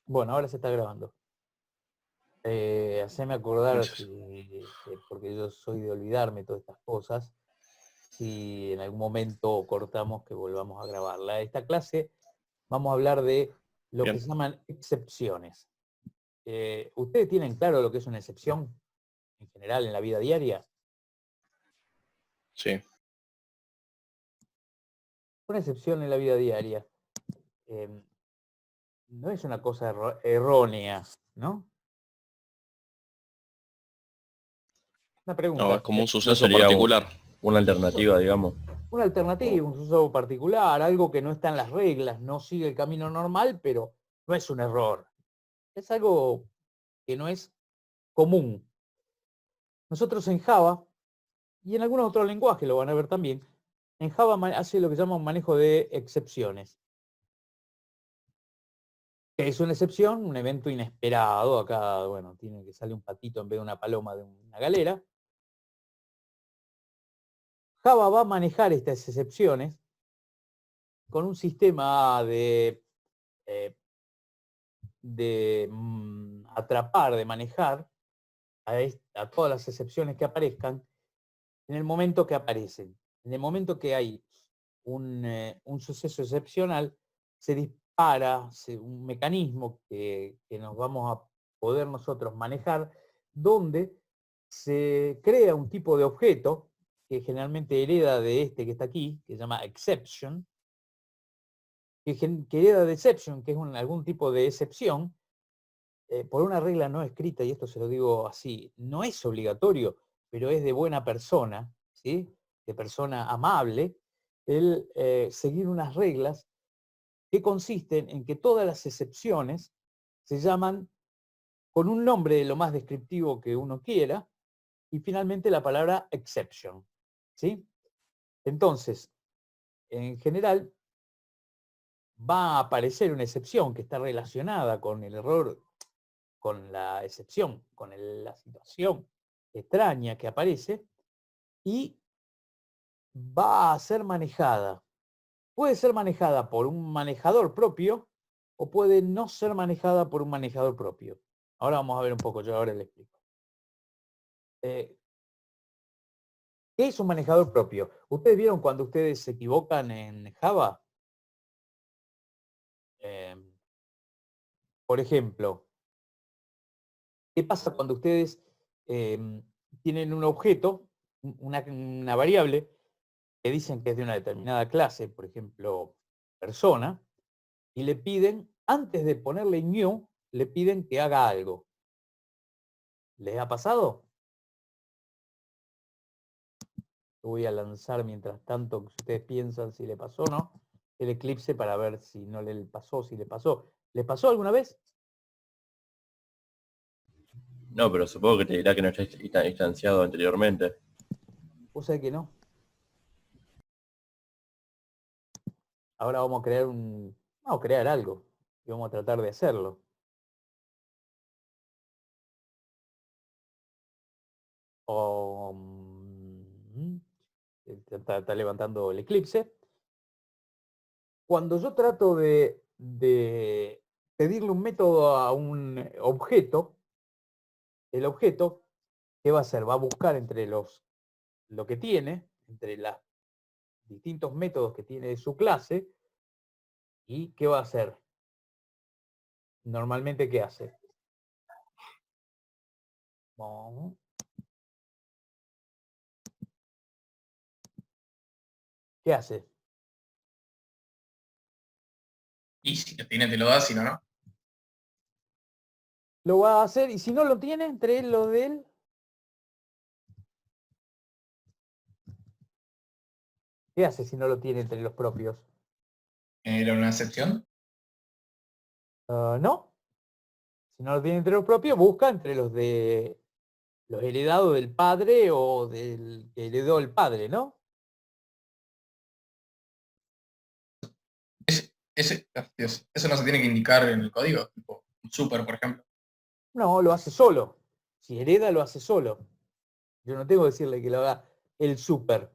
Bueno, ahora se está grabando. Haceme acordar Entonces, porque yo soy de olvidarme todas estas cosas, si en algún momento cortamos que volvamos a grabarla. Esta clase vamos a hablar de lo que bien, se llaman excepciones. ¿Ustedes tienen claro lo que es una excepción en general en la vida diaria? sí. Una excepción en la vida diaria eh, no es una cosa errónea, ¿no? Una No, pregunta. es como un No suceso sería particular. una alternativa, digamos. Una alternativa, un uso particular, algo que no está en las reglas, no sigue el camino normal, pero no es un error. Es algo que no es común. Nosotros en Java, y en algunos otros lenguajes lo van a ver también, en Java hace lo que se llama un manejo de excepciones. ¿Qué es una excepción? Un evento inesperado. Acá, bueno, tiene que salir un patito en vez de una paloma de una galera. Java va a manejar estas excepciones con un sistema eh, de atrapar, de manejar a todas las excepciones que aparezcan en el momento que aparecen. En el momento que hay un suceso excepcional, se dispara un mecanismo que nos vamos a poder nosotros manejar, donde se crea un tipo de objeto que generalmente hereda de este que está aquí, que se llama exception, que hereda de exception, que es algún tipo de excepción, por una regla no escrita, y esto se lo digo así, no es obligatorio, pero es de buena persona, ¿sí? De persona amable, el seguir unas reglas que consisten en que todas las excepciones se llaman con un nombre de lo más descriptivo que uno quiera, y finalmente la palabra exception, ¿sí? Entonces, en general, va a aparecer una excepción que está relacionada con el error, con la excepción, con la situación extraña que aparece, y va a ser manejada. Puede ser manejada por un manejador propio o puede no ser manejada por un manejador propio. Ahora vamos a ver un poco, yo ahora le explico. Eh, ¿Qué es un manejador propio? ¿Ustedes vieron cuando ustedes se equivocan en Java? Eh, por ejemplo, ¿qué pasa cuando ustedes tienen un objeto, una variable, que dicen que es de una determinada clase, por ejemplo, persona, y le piden, antes de ponerle new, le piden que haga algo? ¿Les ha pasado? Lo voy a lanzar mientras tanto, que ustedes piensan si le pasó o no, el eclipse para ver si no le pasó, si le pasó. ¿Les pasó alguna vez? No, pero supongo que te dirá que no está instanciado anteriormente. ¿Vos sabés que no? Ahora vamos a crear vamos a crear algo y vamos a tratar de hacerlo. O, está levantando el eclipse. Cuando yo trato de pedirle un método a un objeto, el objeto, ¿qué va a hacer? Va a buscar entre lo que tiene, entre los distintos métodos que tiene de su clase, y ¿qué va a hacer? Normalmente, ¿qué hace? Bon, ¿qué hace? Y si lo tiene, te lo da, si no, no. Lo va a hacer, y si no lo tiene entre lo de él, ¿qué hace si no lo tiene entre los propios? Era una excepción. No, si no lo tiene entre los propios, busca entre los heredados del padre o del que heredó el padre, ¿no? Dios, eso no se tiene que indicar en el código, tipo un super, por ejemplo. No, lo hace solo. Si hereda, lo hace solo. Yo no tengo que decirle que lo haga el súper.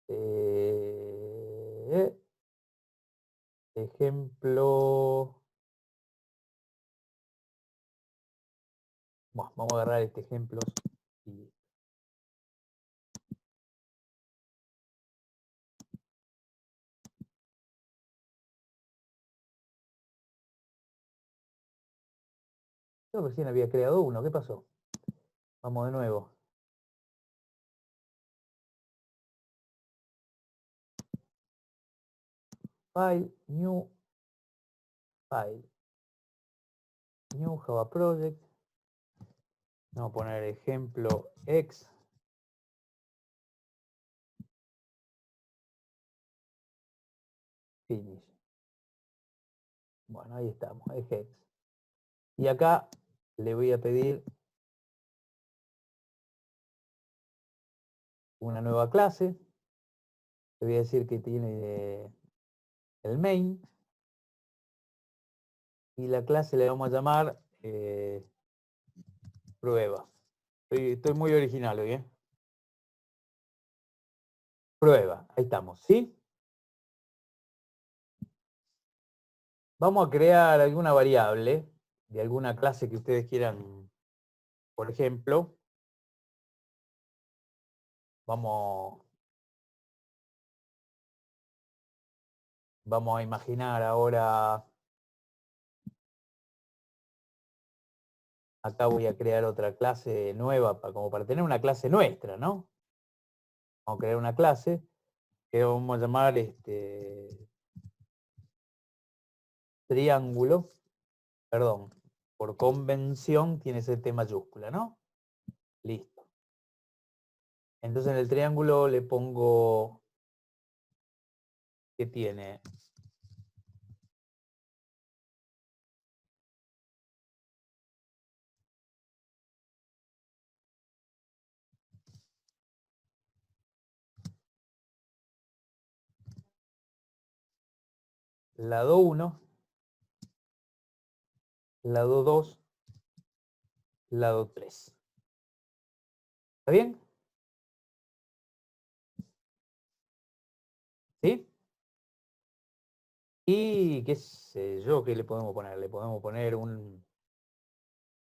Eh, ejemplo. Bueno, vamos a agarrar este ejemplo. Y yo recién había creado uno. ¿Qué pasó? Vamos de nuevo. File, new file. New Java Project. Vamos a poner ejemplo X. Finish. Bueno, ahí estamos, es X. Y acá le voy a pedir una nueva clase. Le voy a decir que tiene el main. Y la clase le vamos a llamar prueba. Estoy muy original hoy, ¿eh? Prueba, ahí estamos, ¿sí? Vamos a crear alguna variable de alguna clase que ustedes quieran. Por ejemplo, vamos a imaginar ahora, acá voy a crear otra clase nueva, como para tener una clase nuestra, ¿no? Vamos a crear una clase que vamos a llamar triángulo, perdón, por convención tiene ese T mayúscula, ¿no? Listo. Entonces en el triángulo le pongo que tiene lado 1, lado 2, lado 3. ¿Está bien? ¿Sí? Y qué sé yo, ¿qué le podemos poner? Le podemos poner un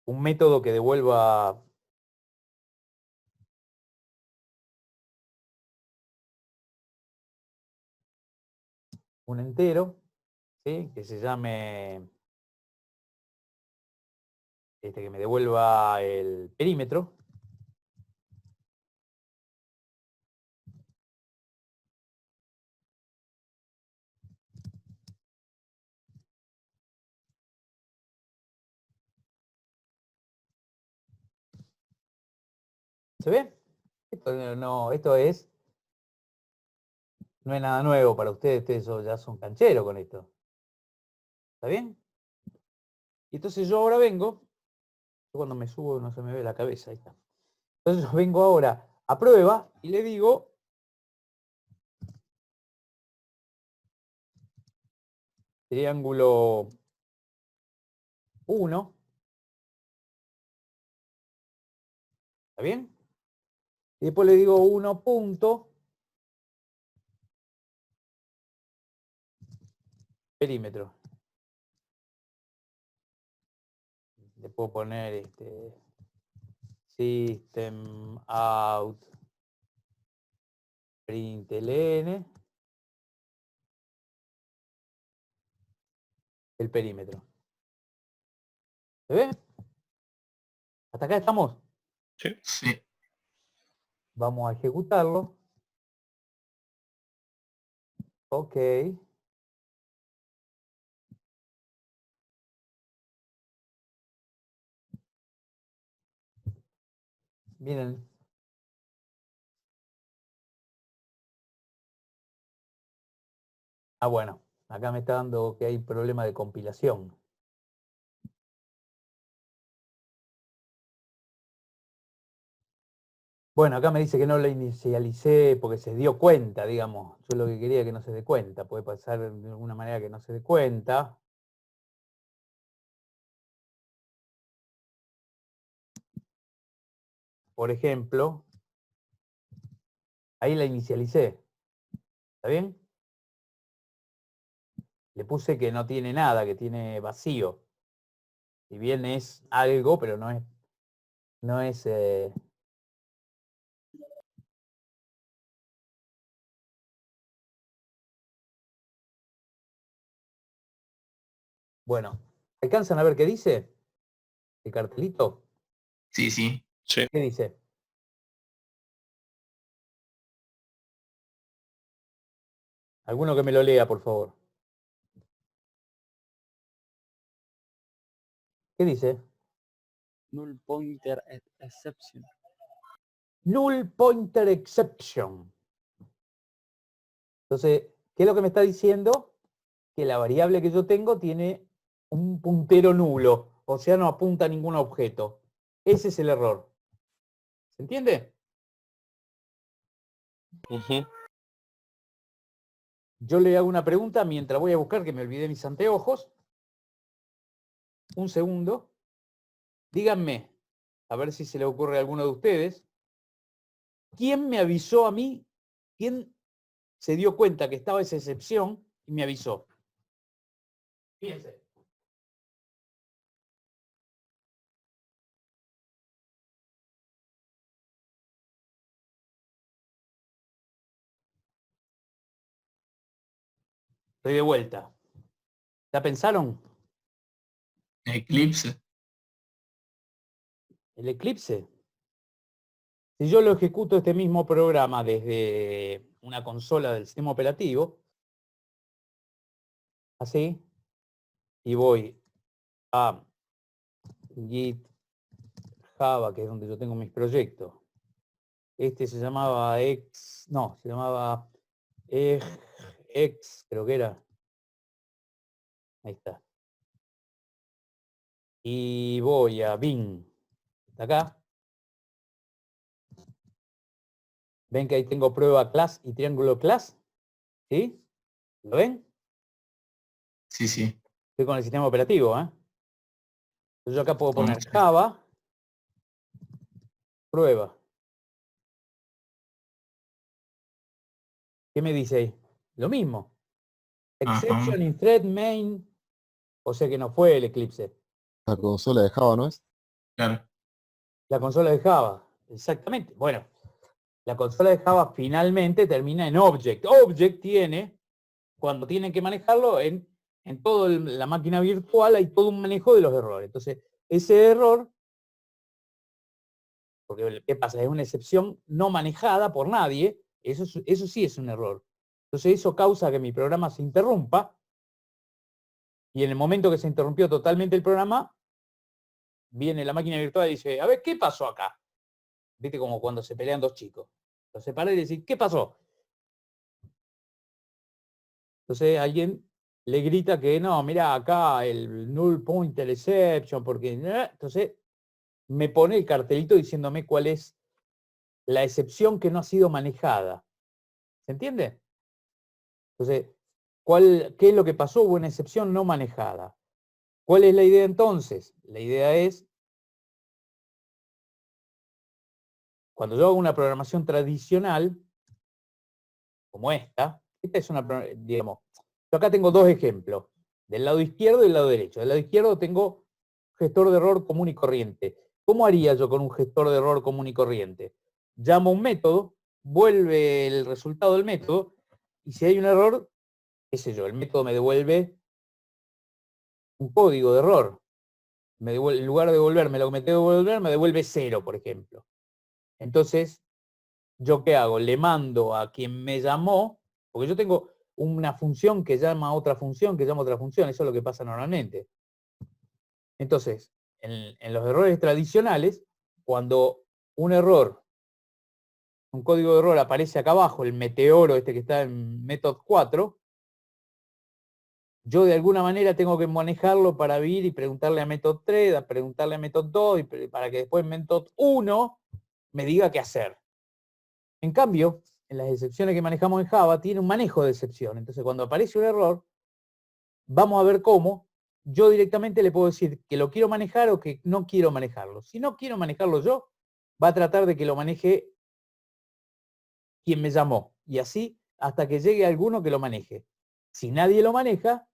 método que devuelva un entero, ¿sí? Que se llame, que me devuelva el perímetro. ¿Se ve? Esto no es nada nuevo para ustedes ya son cancheros con esto. ¿Está bien? Y entonces yo ahora vengo, cuando me subo no se me ve la cabeza, ahí está. Entonces yo vengo ahora a prueba y le digo triángulo 1. ¿Está bien? Y después le digo 1 punto perímetro. Le puedo poner system out println el perímetro. ¿Se ve? ¿Hasta acá estamos? Sí. Sí. Vamos a ejecutarlo. Ok. Miren. Ah, bueno. Acá me está dando que hay problema de compilación. Bueno, acá me dice que no lo inicialicé porque se dio cuenta, digamos. Yo lo que quería es que no se dé cuenta. Puede pasar de alguna manera que no se dé cuenta. Por ejemplo, ahí la inicialicé. ¿Está bien? Le puse que no tiene nada, que tiene vacío. Si bien es algo, pero no es bueno, ¿alcanzan a ver qué dice el cartelito? Sí, sí. Sí. ¿Qué dice? Alguno que me lo lea, por favor. ¿Qué dice? Null pointer exception. Null pointer exception. Entonces, ¿qué es lo que me está diciendo? Que la variable que yo tengo tiene un puntero nulo, o sea, no apunta a ningún objeto. Ese es el error. ¿Se entiende? Ujú. Yo le hago una pregunta mientras voy a buscar, que me olvidé mis anteojos. Un segundo. Díganme, a ver si se le ocurre a alguno de ustedes. ¿Quién me avisó a mí? ¿Quién se dio cuenta que estaba esa excepción y me avisó? Fíjense. Estoy de vuelta. ¿Ya pensaron? Eclipse. El eclipse. Si yo lo ejecuto este mismo programa desde una consola del sistema operativo, así, y voy a Git Java, que es donde yo tengo mis proyectos. Este se llamaba se llamaba X, creo que era. Ahí está. Y voy a Bing. ¿Está acá? ¿Ven que ahí tengo prueba class y triángulo class? ¿Sí? ¿Lo ven? Sí, sí. Estoy con el sistema operativo, ¿eh? Entonces yo acá puedo poner Entonces, Java, prueba. ¿Qué me dice ahí? Lo mismo. Exception ajá. in thread main. O sea que no fue el Eclipse. La consola de Java, ¿no es? Claro. La consola de Java. Exactamente. Bueno, la consola de Java finalmente termina en Object. Object tiene, cuando tienen que manejarlo, en toda la máquina virtual hay todo un manejo de los errores. Entonces, ese error, porque ¿qué pasa? Es una excepción no manejada por nadie. Eso sí es un error. Entonces, eso causa que mi programa se interrumpa. Y en el momento que se interrumpió totalmente el programa, viene la máquina virtual y dice, a ver, ¿qué pasó acá? ¿Viste? Como cuando se pelean dos chicos. Los separa y dice, ¿qué pasó? Entonces alguien le grita que no, mira acá el null pointer exception, porque entonces me pone el cartelito diciéndome cuál es la excepción que no ha sido manejada. ¿Se entiende? Entonces, ¿qué es lo que pasó? Hubo una excepción no manejada. ¿Cuál es la idea entonces? La idea es, cuando yo hago una programación tradicional, como esta es una, digamos, yo acá tengo dos ejemplos, del lado izquierdo y del lado derecho. Del lado izquierdo tengo gestor de error común y corriente. ¿Cómo haría yo con un gestor de error común y corriente? Llamo a un método, vuelve el resultado del método, y si hay un error, qué sé yo, el método me devuelve un código de error. En lugar de devolverme lo que me tengo que devolver, me devuelve 0, por ejemplo. Entonces, ¿yo qué hago? Le mando a quien me llamó, porque yo tengo una función que llama a otra función, que llama a otra función, eso es lo que pasa normalmente. Entonces, en los errores tradicionales, cuando un error, un código de error aparece acá abajo, el meteoro este que está en method 4, yo de alguna manera tengo que manejarlo para ir y preguntarle a method 3, a preguntarle a method 2, y para que después method 1 me diga qué hacer. En cambio, en las excepciones que manejamos en Java, tiene un manejo de excepción. Entonces, cuando aparece un error, vamos a ver cómo yo directamente le puedo decir que lo quiero manejar o que no quiero manejarlo. Si no quiero manejarlo yo, va a tratar de que lo maneje quien me llamó. Y así hasta que llegue alguno que lo maneje. Si nadie lo maneja,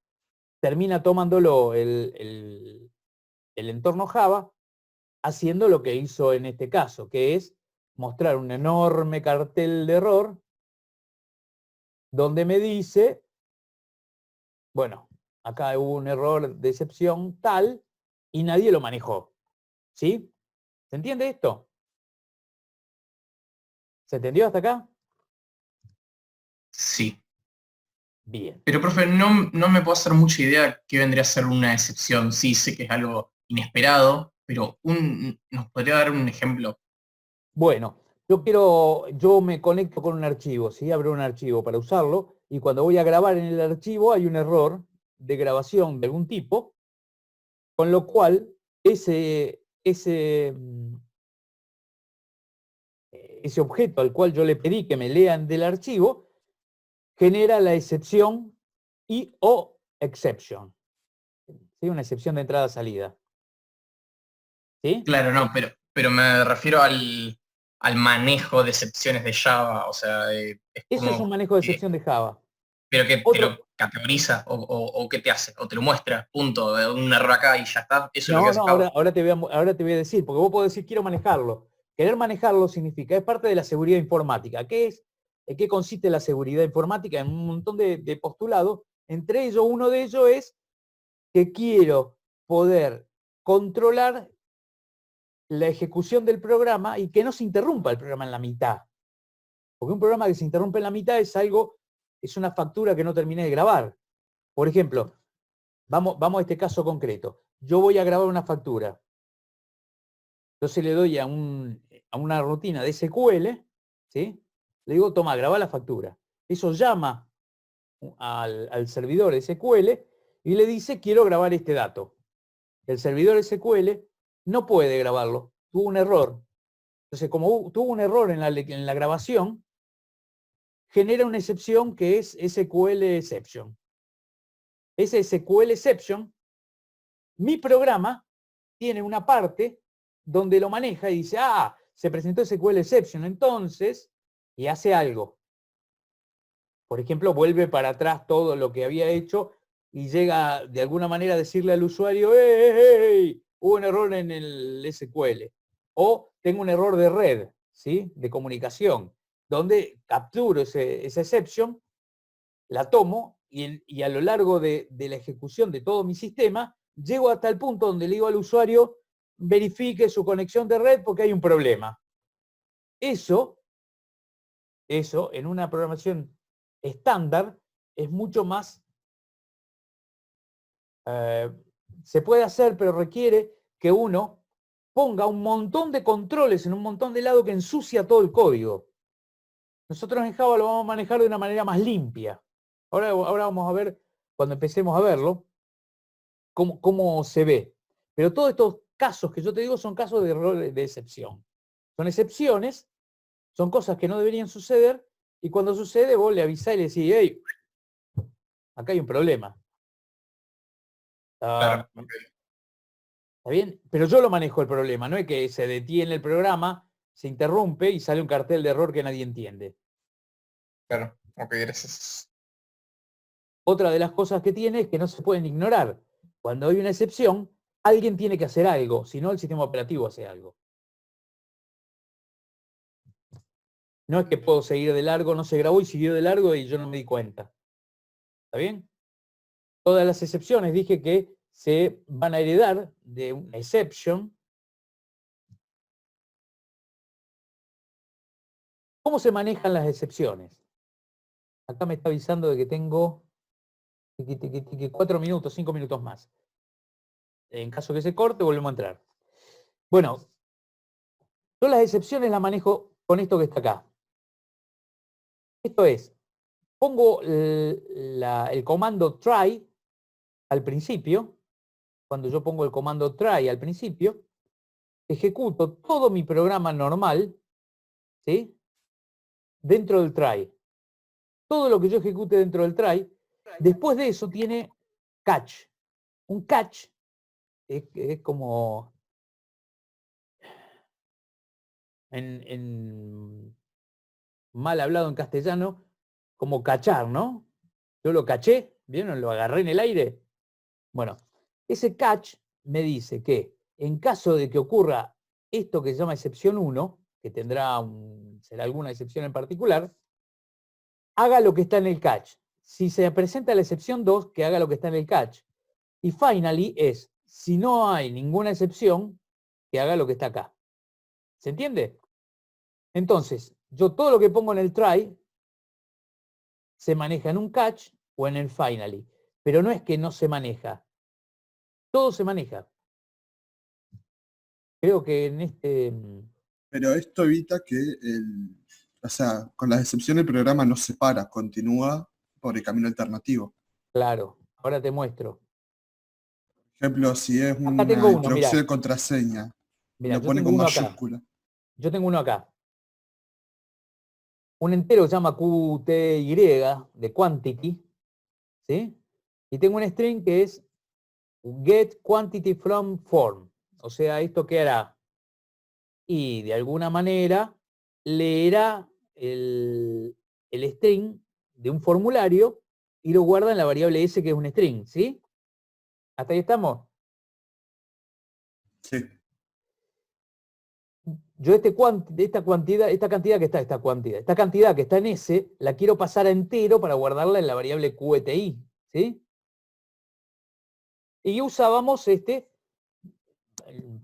termina tomándolo el entorno Java, haciendo lo que hizo en este caso, que es mostrar un enorme cartel de error donde me dice, bueno, acá hubo un error de excepción tal y nadie lo manejó. ¿Sí? ¿Se entiende esto? ¿Se entendió hasta acá? Sí. Bien. Pero, profe, no me puedo hacer mucha idea qué vendría a ser una excepción. Sí, sé que es algo inesperado, pero ¿nos podría dar un ejemplo? Bueno, yo me conecto con un archivo, ¿sí? Abro un archivo para usarlo y cuando voy a grabar en el archivo hay un error de grabación de algún tipo, con lo cual ese objeto al cual yo le pedí que me lean del archivo genera la excepción y o exception, ¿sí? Una excepción de entrada-salida. ¿Sí? Claro, no, pero me refiero al manejo de excepciones de Java. O sea, es Eso es un como manejo de que, excepción de Java. pero que te Otro, lo categoriza o qué te hace, o te lo muestra, punto, un error acá y ya está. Eso es lo que no, hace no, Java. ahora te voy a decir, porque vos podés decir quiero manejarlo. Querer manejarlo significa, es parte de la seguridad informática. ¿Qué es? ¿En qué consiste la seguridad informática? En un montón de postulados. Entre ellos, uno de ellos es que quiero poder controlar la ejecución del programa y que no se interrumpa el programa en la mitad. Porque un programa que se interrumpe en la mitad es una factura que no terminé de grabar. Por ejemplo, vamos a este caso concreto. Yo voy a grabar una factura. Entonces le doy a una rutina de SQL, ¿sí? Le digo, toma, graba la factura. Eso llama al servidor SQL y le dice, quiero grabar este dato. El servidor SQL no puede grabarlo, tuvo un error. Entonces, como tuvo un error en la grabación, genera una excepción que es SQL exception. Ese SQL exception, mi programa tiene una parte donde lo maneja y dice, se presentó SQL exception, entonces, y hace algo. Por ejemplo, vuelve para atrás todo lo que había hecho y llega de alguna manera a decirle al usuario, ¡hey! Hubo un error en el SQL. O tengo un error de red, ¿sí? De comunicación, donde capturo esa exception, la tomo y a lo largo de la ejecución de todo mi sistema, llego hasta el punto donde le digo al usuario, verifique su conexión de red porque hay un problema. Eso en una programación estándar es mucho más, se puede hacer, pero requiere que uno ponga un montón de controles en un montón de lados que ensucia todo el código. Nosotros en Java lo vamos a manejar de una manera más limpia. Ahora vamos a ver, cuando empecemos a verlo, cómo se ve. Pero todos estos casos que yo te digo son casos de errores de excepción. Son excepciones, son cosas que no deberían suceder, y cuando sucede vos le avisás y le decís, hey, acá hay un problema. Claro, ok. ¿Está bien? Pero yo lo manejo el problema, no es que se detiene el programa, se interrumpe y sale un cartel de error que nadie entiende. Claro, ok, gracias. Otra de las cosas que tiene es que no se pueden ignorar. Cuando hay una excepción, alguien tiene que hacer algo, si no el sistema operativo hace algo. No es que puedo seguir de largo, no se grabó y siguió de largo y yo no me di cuenta. ¿Está bien? Todas las excepciones dije que se van a heredar de una exception. ¿Cómo se manejan las excepciones? Acá me está avisando de que tengo 4 minutos, 5 minutos más. En caso que se corte, volvemos a entrar. Bueno, yo las excepciones las manejo con esto que está acá. Esto es, pongo el comando try al principio. Cuando yo pongo el comando try al principio, ejecuto todo mi programa normal, ¿sí? Dentro del try. Todo lo que yo ejecute dentro del try, después de eso tiene catch. Un catch es como en mal hablado en castellano, como cachar, ¿no? Yo lo caché, ¿vieron? Lo agarré en el aire. Bueno, ese catch me dice que en caso de que ocurra esto que se llama excepción 1, que será alguna excepción en particular, haga lo que está en el catch. Si se presenta la excepción 2, que haga lo que está en el catch. Y finally es, si no hay ninguna excepción, que haga lo que está acá. ¿Se entiende? Entonces, yo todo lo que pongo en el try se maneja en un catch o en el finally. Pero no es que no se maneja. Todo se maneja. Creo que en este... Pero esto evita que o sea, con la excepción el programa no se para, continúa por el camino alternativo. Claro, ahora te muestro. Por ejemplo, si es Acá tengo una uno, mirá. introducción de contraseña, Mirá, lo yo pone tengo con uno acá. mayúscula. Yo tengo uno acá. Un entero que se llama QTY, de quantity, ¿sí? Y tengo un string que es get quantity from form. O sea, ¿esto qué hará? Y de alguna manera leerá el string de un formulario y lo guarda en la variable S, que es un string, ¿sí? ¿Hasta ahí estamos? Sí. Yo esta cantidad que está en S, la quiero pasar a entero para guardarla en la variable QTI, ¿sí? Y usábamos el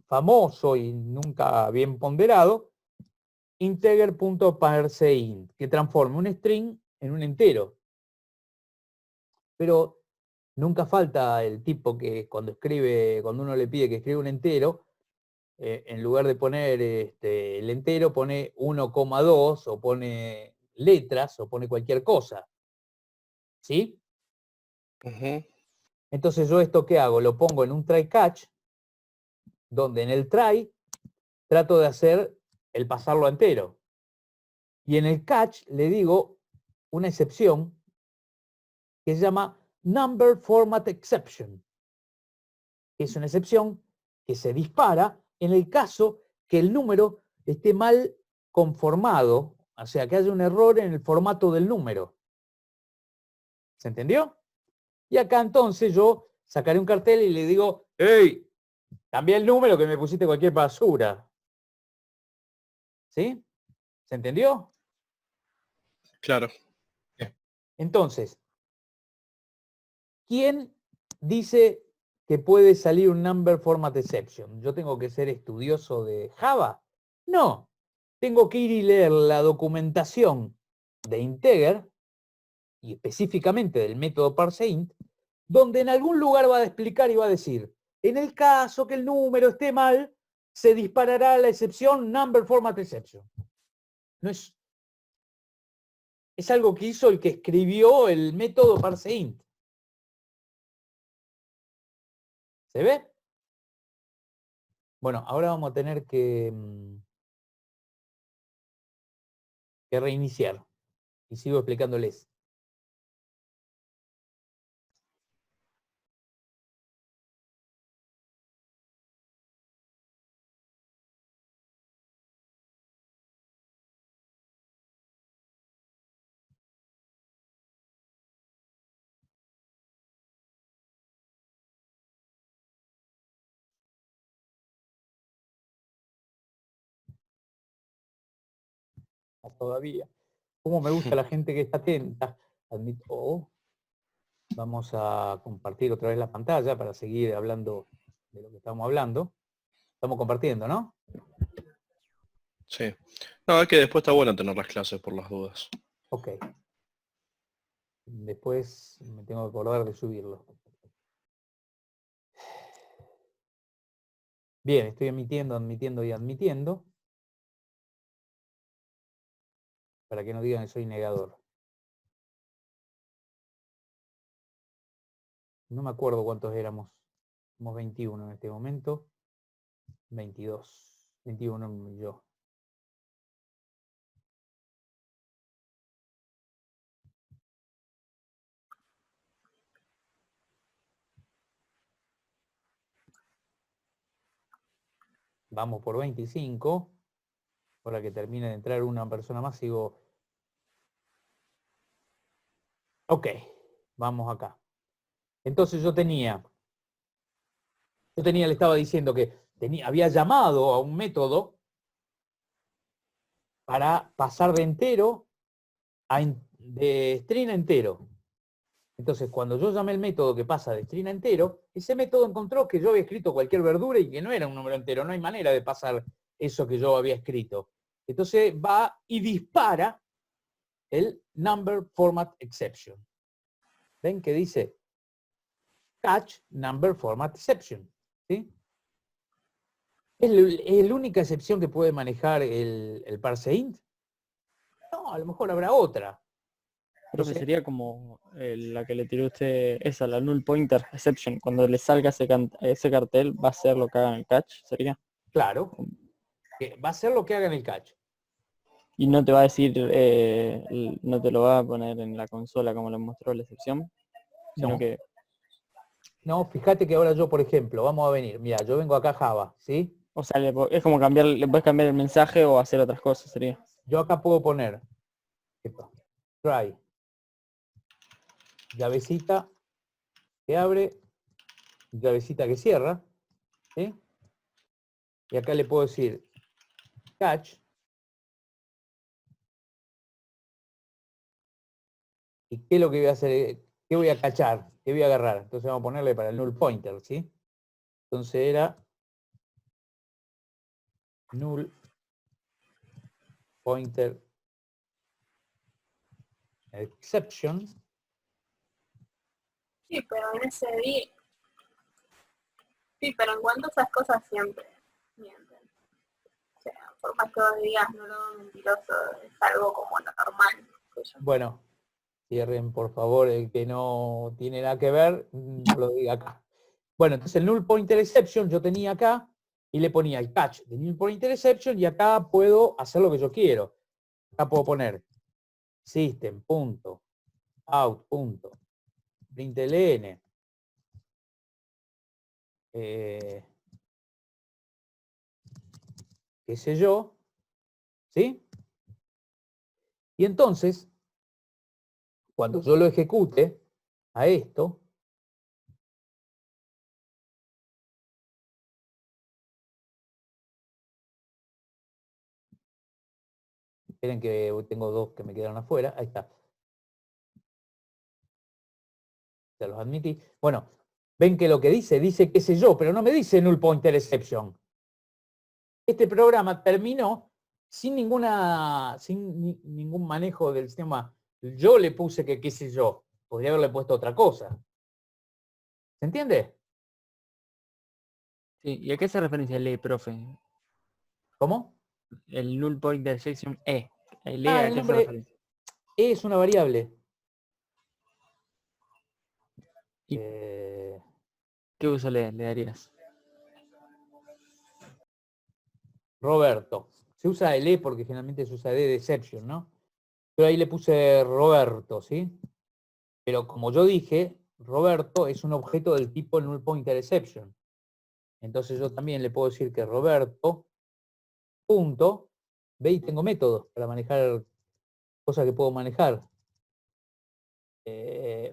famoso y nunca bien ponderado integer.parseInt, que transforma un string en un entero. Pero nunca falta el tipo que cuando uno le pide que escriba un entero, en lugar de poner el entero, pone 1,2 o pone letras o pone cualquier cosa. ¿Sí? Entonces yo esto ¿qué hago? Lo pongo en un try catch, donde en el try trato de hacer el pasarlo a entero. Y en el catch le digo una excepción que se llama number format exception. Es una excepción que se dispara en el caso que el número esté mal conformado, o sea, que haya un error en el formato del número. ¿Se entendió? Y acá entonces yo sacaré un cartel y le digo, ¡hey! Cambia el número que me pusiste cualquier basura. ¿Sí? ¿Se entendió? Claro. Entonces, ¿quién dice que puede salir un number format exception? ¿Yo tengo que ser estudioso de Java? No. Tengo que ir y leer la documentación de Integer, y específicamente del método parseInt, donde en algún lugar va a explicar y va a decir, en el caso que el número esté mal, se disparará la excepción number format exception. No es algo que hizo el que escribió el método parseInt. ¿Se ve? Bueno, ahora vamos a tener que reiniciar. Y sigo explicándoles. Todavía. Cómo me gusta la gente que está atenta. Admito. Vamos a compartir otra vez la pantalla para seguir hablando de lo que estamos hablando. Estamos compartiendo, ¿no? Sí. No, es que después está bueno tener las clases por las dudas. Ok. Después me tengo que acordar de subirlo. Bien, estoy admitiendo y admitiendo. Para que no digan que soy negador. No me acuerdo cuántos éramos. Somos 21 en este momento. 22. 21 yo. Vamos por 25. Ahora que termine de entrar una persona más, sigo. Ok, vamos acá. Entonces yo tenía Yo le estaba diciendo que había llamado a un método para pasar de entero de string a entero. Entonces, cuando yo llamé el método que pasa de string a entero, ese método encontró que yo había escrito cualquier verdura y que no era un número entero. No hay manera de pasar eso que yo había escrito. Entonces va y dispara el number format exception. ¿Ven que dice catch number format exception? ¿Sí? ¿Es la única excepción que puede manejar el parseInt? No, a lo mejor habrá otra. Creo que sería como la que le tiró usted, esa, la null pointer exception. Cuando le salga ese cartel, va a ser lo que haga en el catch, ¿sería? Claro, que va a ser lo que haga en el catch. Y no te va a decir, no te lo va a poner en la consola como le mostró la excepción, sino No. que... No, fíjate que ahora yo, por ejemplo, vamos a venir. Mira, yo vengo acá a Java, ¿sí? O sea, es como cambiar, le puedes cambiar el mensaje o hacer otras cosas, sería. Yo acá puedo poner try, llavecita que abre, llavecita que cierra, ¿sí? Y acá le puedo decir catch. ¿Y qué es lo que voy a hacer? ¿Qué voy a cachar? ¿Qué voy a agarrar? Entonces vamos a ponerle para el null pointer, ¿sí? Entonces era null pointer exception. Sí, pero en ese día. Sí, pero en cuanto a esas cosas siempre mienten. O sea, por más que vos digas no lo mentiroso, es algo como normal. Bueno, cierren por favor el que no tiene nada que ver, no lo diga acá. Bueno, entonces el null pointer exception yo tenía acá y le ponía el catch de null pointer exception y acá puedo hacer lo que yo quiero. Acá puedo poner system.out.println qué sé yo, ¿sí? Y entonces, cuando yo lo ejecute a esto, esperen que tengo dos que me quedaron afuera, ahí está. Ya los admití. Bueno, ven que lo que dice qué sé yo, pero no me dice null pointer exception. Este programa terminó sin ningún manejo del sistema. Yo le puse que qué sé yo. Podría haberle puesto otra cosa. ¿Se entiende? Sí, ¿y a qué se referencia el profe? ¿Cómo? El null pointer exception E. ¿El Ah, a el qué se nombre referencia? es una variable. ¿Y qué uso le darías? Roberto. Se usa el E porque generalmente se usa D de exception, ¿no? Pero ahí le puse Roberto, ¿sí? Pero como yo dije, Roberto es un objeto del tipo null pointer exception. Entonces yo también le puedo decir que Roberto, punto, ve y tengo métodos para manejar cosas que puedo manejar.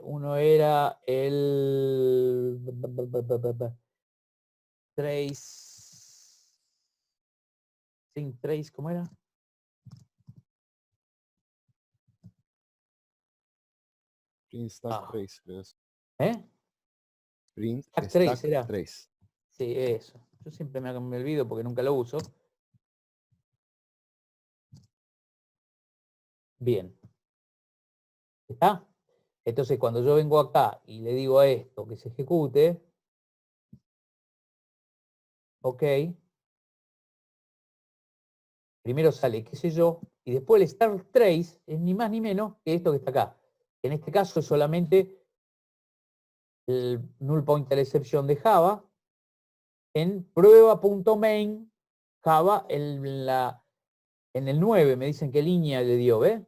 Uno era el trace, sin trace, ¿cómo era? Print stack trace, creo es. ¿Eh? Print Stack stack trace era. trace. Sí, eso. Yo siempre me olvido porque nunca lo uso. Bien. ¿Está? Entonces, cuando yo vengo acá y le digo a esto que se ejecute, ok, primero sale, qué sé yo, y después el start trace es ni más ni menos que esto que está acá. En este caso es solamente el null pointer exception de Java en prueba.main Java en el 9, me dicen qué línea le dio, ¿ves?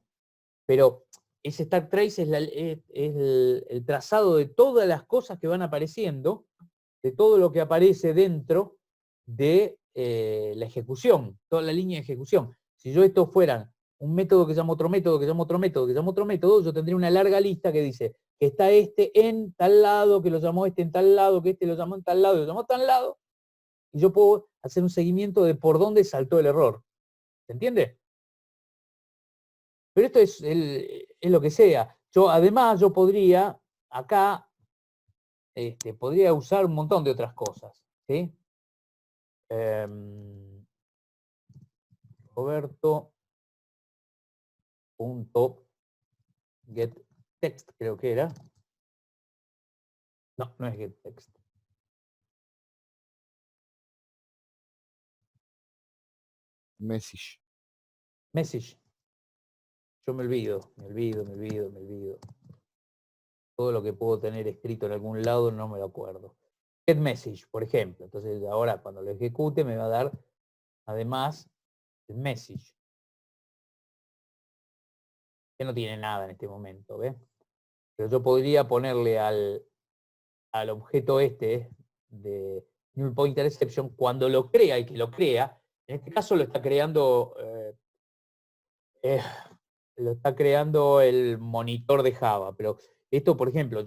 Pero ese stack trace es el trazado de todas las cosas que van apareciendo, de todo lo que aparece dentro de la ejecución, toda la línea de ejecución. Si yo esto fuera un método que llama otro método, que llama otro método, que llama otro método, yo tendría una larga lista que dice que está este en tal lado, que lo llamó este en tal lado, que este lo llamó en tal lado, y lo llamó en tal lado, y yo puedo hacer un seguimiento de por dónde saltó el error. ¿Se entiende? Pero esto es lo que sea. Además, yo podría, acá, podría usar un montón de otras cosas, ¿sí? Roberto.getText, creo que era. No, no es getText. Message. Message. Yo me olvido. Todo lo que puedo tener escrito en algún lado no me lo acuerdo. GetMessage, por ejemplo. Entonces ahora cuando lo ejecute me va a dar además el message. Que no tiene nada en este momento, ¿ves? Pero yo podría ponerle al objeto este de null pointer exception cuando lo crea, y que lo crea, en este caso lo está creando el monitor de Java, pero esto, por ejemplo,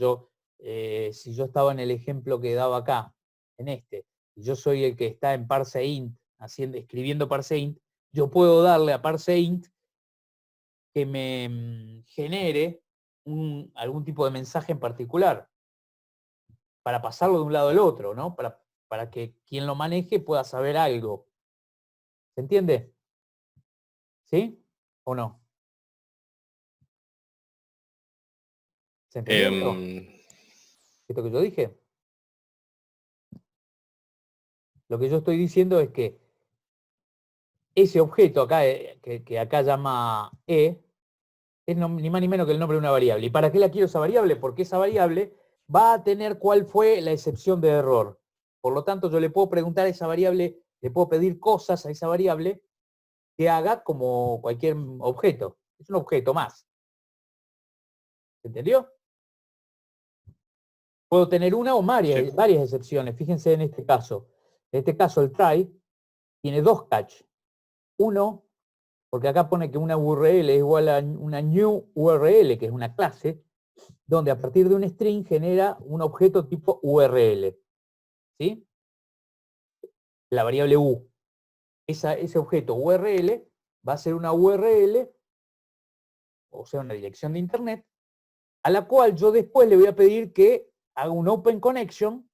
si yo estaba en el ejemplo que daba acá, en este, y yo soy el que está en parseInt, escribiendo parseInt, yo puedo darle a parseInt que me genere algún tipo de mensaje en particular, para pasarlo de un lado al otro, ¿no? Para que quien lo maneje pueda saber algo. ¿Se entiende? ¿Sí? ¿O no? ¿Se entendió esto que yo dije? Lo que yo estoy diciendo es que ese objeto acá, que acá llama E, es ni más ni menos que el nombre de una variable. ¿Y para qué la quiero esa variable? Porque esa variable va a tener cuál fue la excepción de error. Por lo tanto, yo le puedo preguntar a esa variable, le puedo pedir cosas a esa variable que haga como cualquier objeto. Es un objeto más. ¿Se entendió? Puedo tener una o varias excepciones. Fíjense en este caso. En este caso, el try tiene dos catch. Uno, porque acá pone que una URL es igual a una new URL, que es una clase, donde a partir de un string genera un objeto tipo URL. ¿Sí? La variable U. Ese objeto URL va a ser una URL, o sea, una dirección de internet, a la cual yo después le voy a pedir que haga un open connection,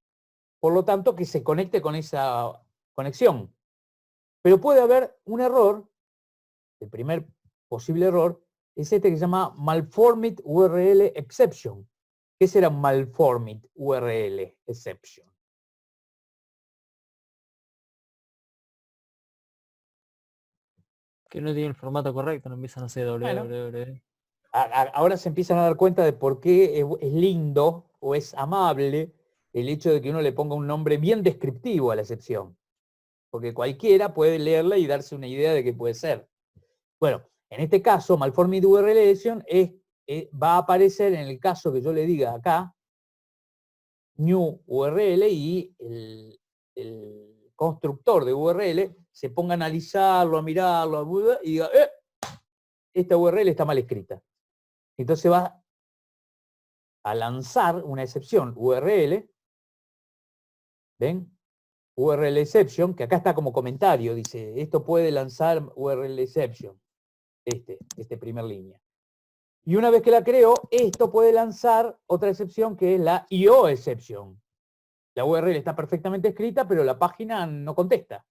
por lo tanto que se conecte con esa conexión. Pero puede haber un error, el primer posible error, es este que se llama malformed URL exception. ¿Qué será malformed URL exception? Que no tiene el formato correcto, no empiezan a hacer Bueno. www. Ahora se empiezan a dar cuenta de por qué es lindo o es amable el hecho de que uno le ponga un nombre bien descriptivo a la excepción. Porque cualquiera puede leerla y darse una idea de qué puede ser. Bueno, en este caso, malformed URL exception va a aparecer en el caso que yo le diga acá, new URL, y el constructor de URL se ponga a analizarlo, a mirarlo, y diga, esta URL está mal escrita. Entonces va a lanzar una excepción URL, ¿ven? URL exception, que acá está como comentario, dice, esto puede lanzar URL exception, este primer línea. Y una vez que la creo, esto puede lanzar otra excepción que es la IO exception. La URL está perfectamente escrita, pero la página no contesta,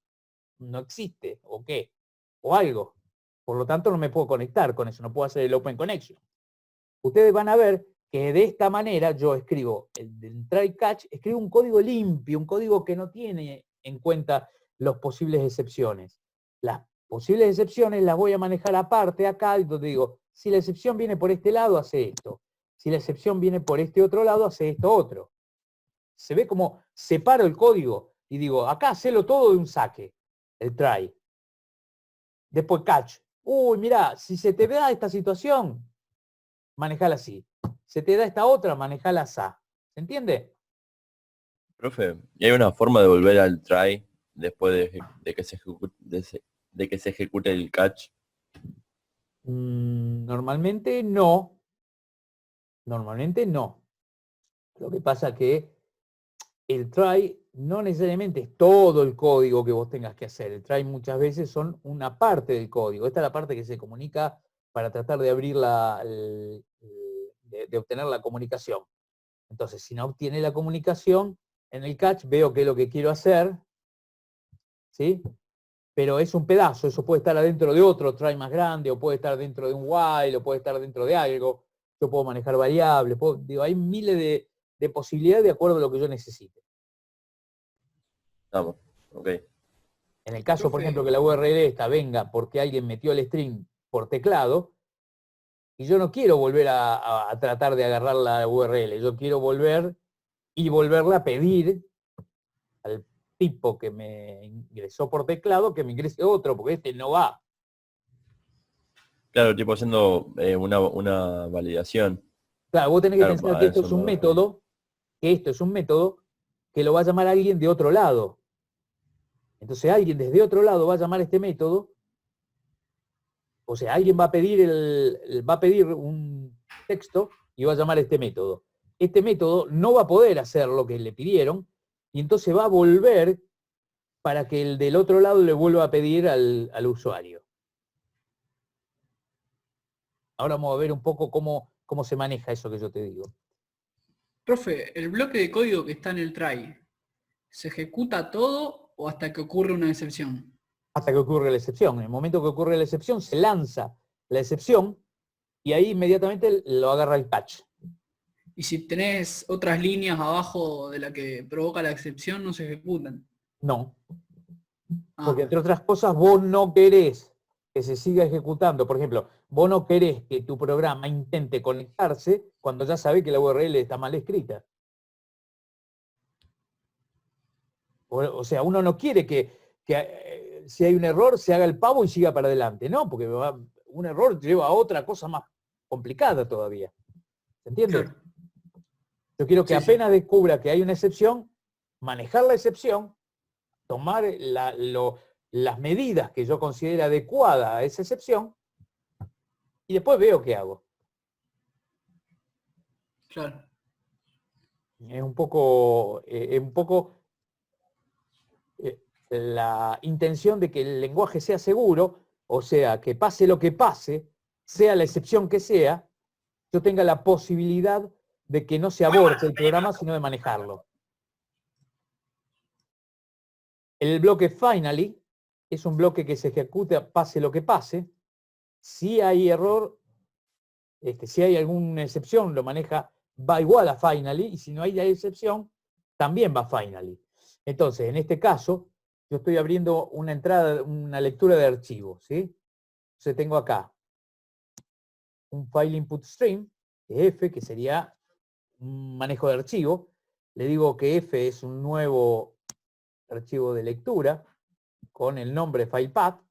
no existe, o qué, o algo. Por lo tanto, no me puedo conectar con eso, no puedo hacer el open connection. Ustedes van a ver que de esta manera yo escribo el try catch, escribo un código limpio, un código que no tiene en cuenta las posibles excepciones. Las posibles excepciones las voy a manejar aparte acá, donde digo, si la excepción viene por este lado, hace esto. Si la excepción viene por este otro lado, hace esto otro. Se ve como separo el código y digo, acá hacelo todo de un saque, el try. Después catch. Uy, mira, si se te da esta situación, manejala así. Se te da esta otra, manejala así. ¿Se entiende? Profe, ¿y hay una forma de volver al try después de que se ejecute el catch? Normalmente no. Normalmente no. Lo que pasa que el try no necesariamente es todo el código que vos tengas que hacer. El try muchas veces son una parte del código. Esta es la parte que se comunica para tratar de abrir de obtener la comunicación. Entonces, si no obtiene la comunicación, en el catch veo qué es lo que quiero hacer, ¿sí? Pero es un pedazo, eso puede estar adentro de otro try más grande, o puede estar dentro de un while, o puede estar dentro de algo. Yo puedo manejar variables, hay miles de posibilidades de acuerdo a lo que yo necesite. Estamos. Ok. En el caso, por Profe. ejemplo, que la URL esta venga porque alguien metió el string por teclado, y yo no quiero volver a tratar de agarrar la URL, yo quiero volverla a pedir al tipo que me ingresó por teclado que me ingrese otro, porque este no va. Claro, tipo haciendo una validación. Claro, vos tenés que Claro, pensar a que esto eso es un me refería. método, que lo va a llamar alguien de otro lado. Entonces alguien desde otro lado va a llamar este método, o sea, alguien va a pedir un texto y va a llamar este método. Este método no va a poder hacer lo que le pidieron, y entonces va a volver para que el del otro lado le vuelva a pedir al usuario. Ahora vamos a ver un poco cómo se maneja eso que yo te digo. Profe, el bloque de código que está en el try, ¿se ejecuta todo o hasta que ocurre una excepción? Hasta que ocurre la excepción. En el momento que ocurre la excepción, se lanza la excepción y ahí inmediatamente lo agarra el patch. Y si tenés otras líneas abajo de la que provoca la excepción, no se ejecutan. No. Ah, Porque entre otras cosas vos no querés que se siga ejecutando. Por ejemplo, vos no querés que tu programa intente conectarse cuando ya sabe que la URL está mal escrita. O sea, uno no quiere que si hay un error se haga el pavo y siga para adelante. No, porque un error lleva a otra cosa más complicada todavía. ¿Se entiende? claro. Yo quiero que Sí, sí. apenas descubra que hay una excepción, manejar la excepción, tomar las medidas que yo considero adecuadas a esa excepción, y después veo qué hago. Claro. Es un poco la intención de que el lenguaje sea seguro, o sea, que pase lo que pase, sea la excepción que sea, yo tenga la posibilidad de que no se aborte el programa, sino de manejarlo. El bloque finally es un bloque que se ejecuta pase lo que pase. Si hay error, si hay alguna excepción, lo maneja, va igual a finally, y si no hay excepción, también va finally. Entonces, en este caso, yo estoy abriendo una entrada, una lectura de archivo, ¿sí? Entonces tengo acá un file input stream, que es F, que sería un manejo de archivo. Le digo que F es un nuevo archivo de lectura con el nombre filepath,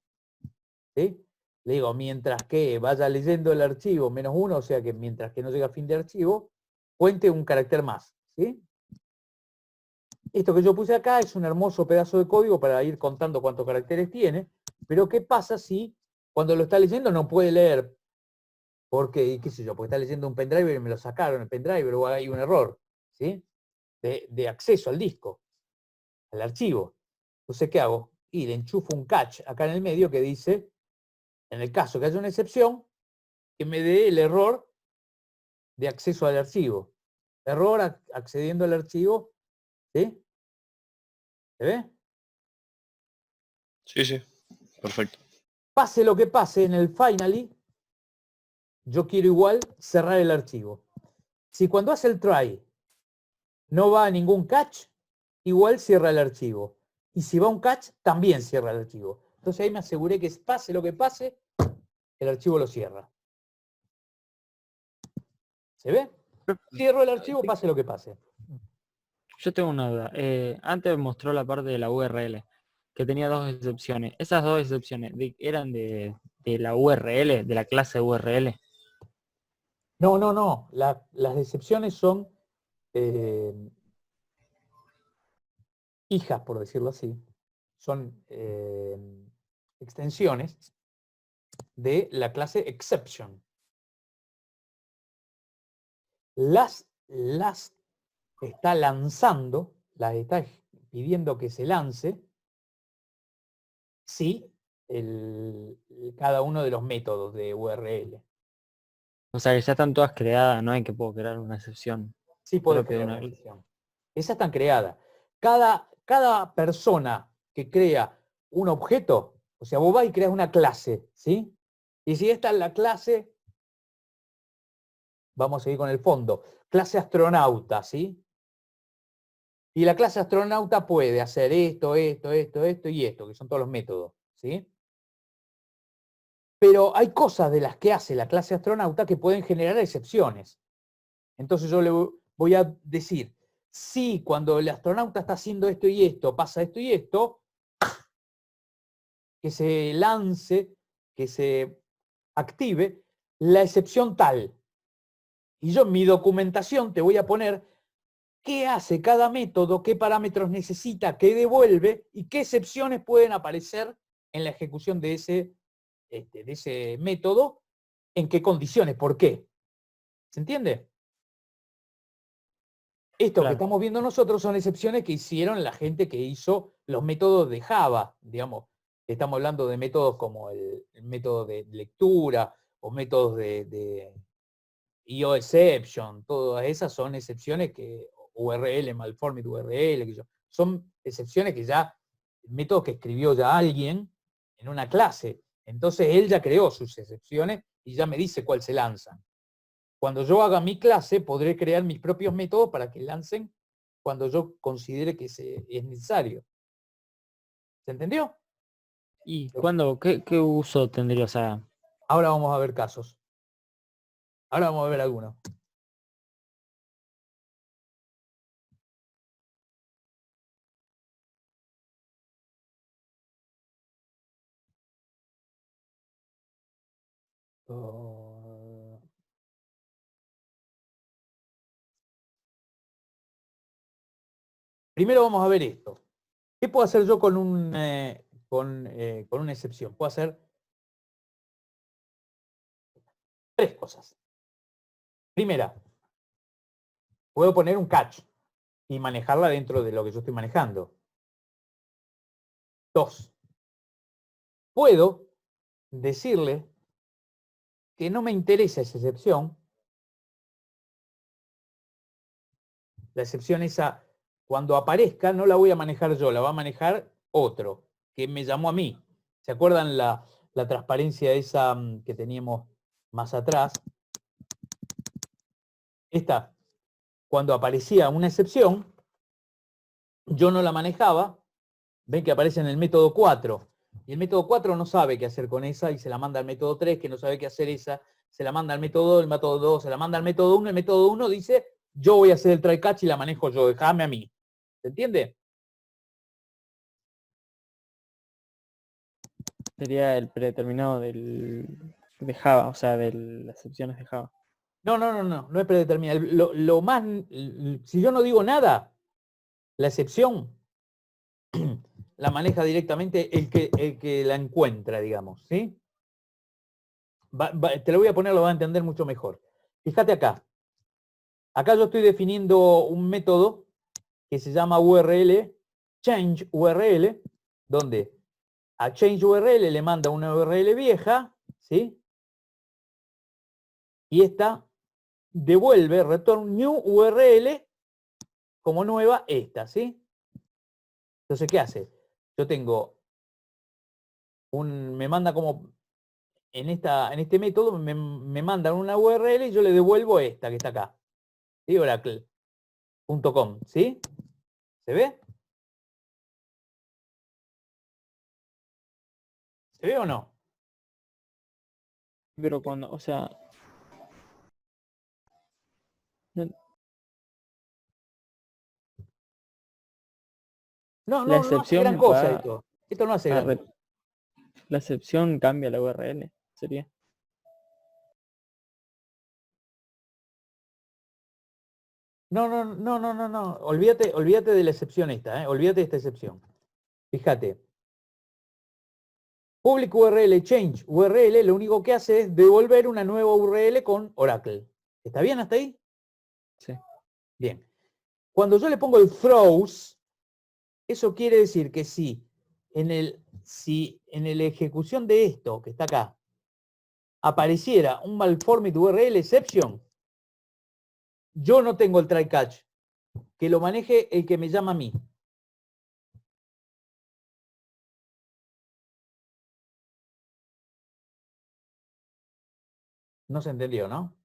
¿sí? Le digo, mientras que vaya leyendo el archivo -1, o sea que mientras que no llega a fin de archivo, cuente un carácter más, ¿sí? Esto que yo puse acá es un hermoso pedazo de código para ir contando cuántos caracteres tiene, pero ¿qué pasa si cuando lo está leyendo no puede leer? Porque, qué sé yo, porque está leyendo un pendrive y me lo sacaron el pendrive o hay un error, ¿sí? De acceso al disco, al archivo. Entonces, ¿qué hago? Y le enchufo un catch acá en el medio que dice, en el caso que haya una excepción, que me dé el error de acceso al archivo. Error accediendo al archivo, ¿sí? ¿Se ve? Sí, sí. Perfecto. Pase lo que pase en el finally, yo quiero igual cerrar el archivo. Si cuando hace el try no va a ningún catch, igual cierra el archivo. Y si va a un catch, también cierra el archivo. Entonces ahí me aseguré que pase lo que pase, el archivo lo cierra. ¿Se ve? Cierro el archivo, pase lo que pase. Yo tengo una duda. Antes mostró la parte de la URL, que tenía dos excepciones. Esas dos excepciones eran de la URL, de la clase URL. No. Las excepciones son hijas, por decirlo así. Son extensiones de la clase exception. Las está lanzando, las está pidiendo que se lance, si cada uno de los métodos de URL. O sea que ya están todas creadas, no hay que puedo crear una excepción. Sí puede propia de crear una una excepción. Esas están creadas. Cada persona que crea un objeto, o sea, vos vas y creas una clase, ¿sí? Y si esta es la clase, vamos a seguir con el fondo, clase astronauta, ¿sí? Y la clase astronauta puede hacer esto y esto, que son todos los métodos, ¿sí? Pero hay cosas de las que hace la clase astronauta que pueden generar excepciones. Entonces yo le voy a decir, si cuando el astronauta está haciendo esto y esto, pasa esto y esto, que se lance, que se active la excepción tal. Y yo en mi documentación te voy a poner qué hace cada método, qué parámetros necesita, qué devuelve y qué excepciones pueden aparecer en la ejecución de ese método, en qué condiciones, por qué. ¿Se entiende? Esto que estamos viendo nosotros son excepciones que hicieron la gente que hizo los métodos de Java, digamos. Estamos hablando de métodos como el método de lectura o métodos de IOException, todas esas son excepciones que, URL, malformed URL, son excepciones que ya, métodos que escribió ya alguien en una clase. Entonces él ya creó sus excepciones y ya me dice cuál se lanzan. Cuando yo haga mi clase, podré crear mis propios métodos para que lancen cuando yo considere que es necesario. ¿Se entendió? ¿Y cuándo, qué uso tendría? O sea, ahora vamos a ver casos. Ahora vamos a ver algunos. Primero vamos a ver esto. ¿Qué puedo hacer yo con una excepción? Puedo hacer 3 cosas. Primera, puedo poner un catch y manejarla dentro de lo que yo estoy manejando. 2, puedo decirle que no me interesa esa excepción. La excepción esa, cuando aparezca, no la voy a manejar yo, la va a manejar otro, que me llamó a mí. ¿Se acuerdan la transparencia esa que teníamos más atrás? Esta, cuando aparecía una excepción, yo no la manejaba. Ven que aparece en el método 4. Y el método 4 no sabe qué hacer con esa y se la manda al método 3, que no sabe qué hacer esa, se la manda al método 2, el método 2 se la manda al método 1, el método 1 dice, yo voy a hacer el try catch y la manejo yo, déjame a mí. ¿Se entiende? sería el predeterminado de Java, o sea, de las excepciones de Java. No es predeterminado. Lo más, si yo no digo nada, la excepción la maneja directamente el que la encuentra, digamos, ¿sí? Te lo voy a poner, lo vas a entender mucho mejor. Fíjate acá. Acá yo estoy definiendo un método que se llama URL, change URL, donde a change URL le manda una URL vieja, ¿sí? Y esta devuelve return new URL como nueva esta, ¿sí? Entonces, ¿qué hace? Yo tengo me manda como en este método me mandan una URL y yo le devuelvo esta que está acá. ¿Sí? Oracle.com, ¿sí? ¿Se ve? ¿Se ve o no? Pero cuando, o sea... No hace gran cosa esto. Esto no hace gran cosa. La excepción cambia la URL, sería. No. Olvídate de la excepción esta, ¿eh? Olvídate de esta excepción. Fíjate. Public URL, change URL, lo único que hace es devolver una nueva URL con Oracle. ¿Está bien hasta ahí? Sí. Bien. Cuando yo le pongo el throws, eso quiere decir que si en la ejecución de esto, que está acá, apareciera un malformed URL exception, yo no tengo el try catch, que lo maneje el que me llama a mí. No se entendió, ¿no?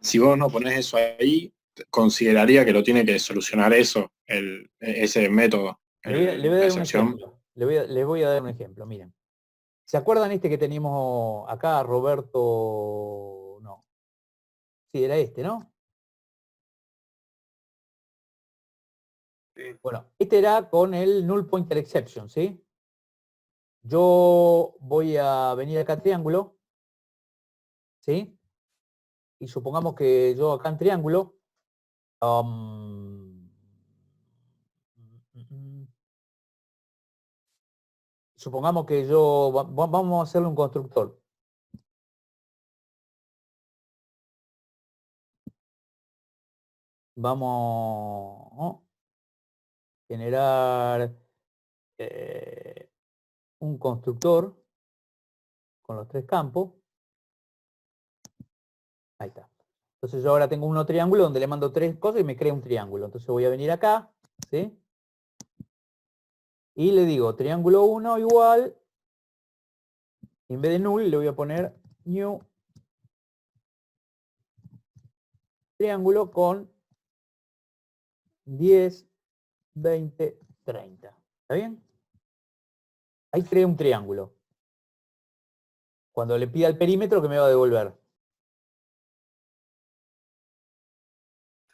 Si vos no ponés eso ahí, consideraría que lo tiene que solucionar eso, ese método. Le voy a la dar un excepción. ejemplo. Le voy a dar un ejemplo, miren. ¿Se acuerdan este que teníamos acá, Roberto? No. Sí, era este, ¿no? Sí. Bueno, este era con el null pointer exception, ¿sí? Yo voy a venir acá a triángulo, ¿sí? Y supongamos que yo acá en triángulo, supongamos que yo, vamos a hacerle un constructor. Vamos a generar un constructor con los 3 campos. Ahí está. Entonces yo ahora tengo un triángulo donde le mando 3 cosas y me crea un triángulo. Entonces voy a venir acá, ¿sí? Y le digo triángulo 1 igual, y en vez de null le voy a poner new triángulo con 10, 20, 30. ¿Está bien? Ahí creé un triángulo. Cuando le pida el perímetro, ¿qué me va a devolver?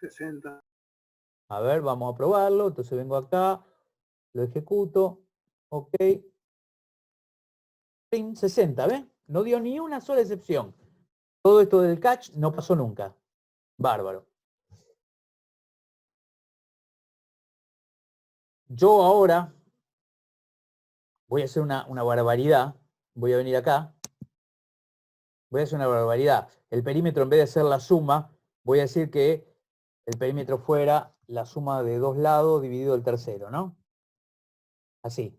60. A ver, vamos a probarlo. Entonces vengo acá, lo ejecuto. Ok. 60, ¿ves? No dio ni una sola excepción. Todo esto del catch no pasó nunca. Bárbaro. Yo ahora voy a hacer una barbaridad. Voy a venir acá. Voy a hacer una barbaridad. El perímetro, en vez de ser la suma, voy a decir que el perímetro fuera la suma de 2 lados dividido el tercero, ¿no? Así.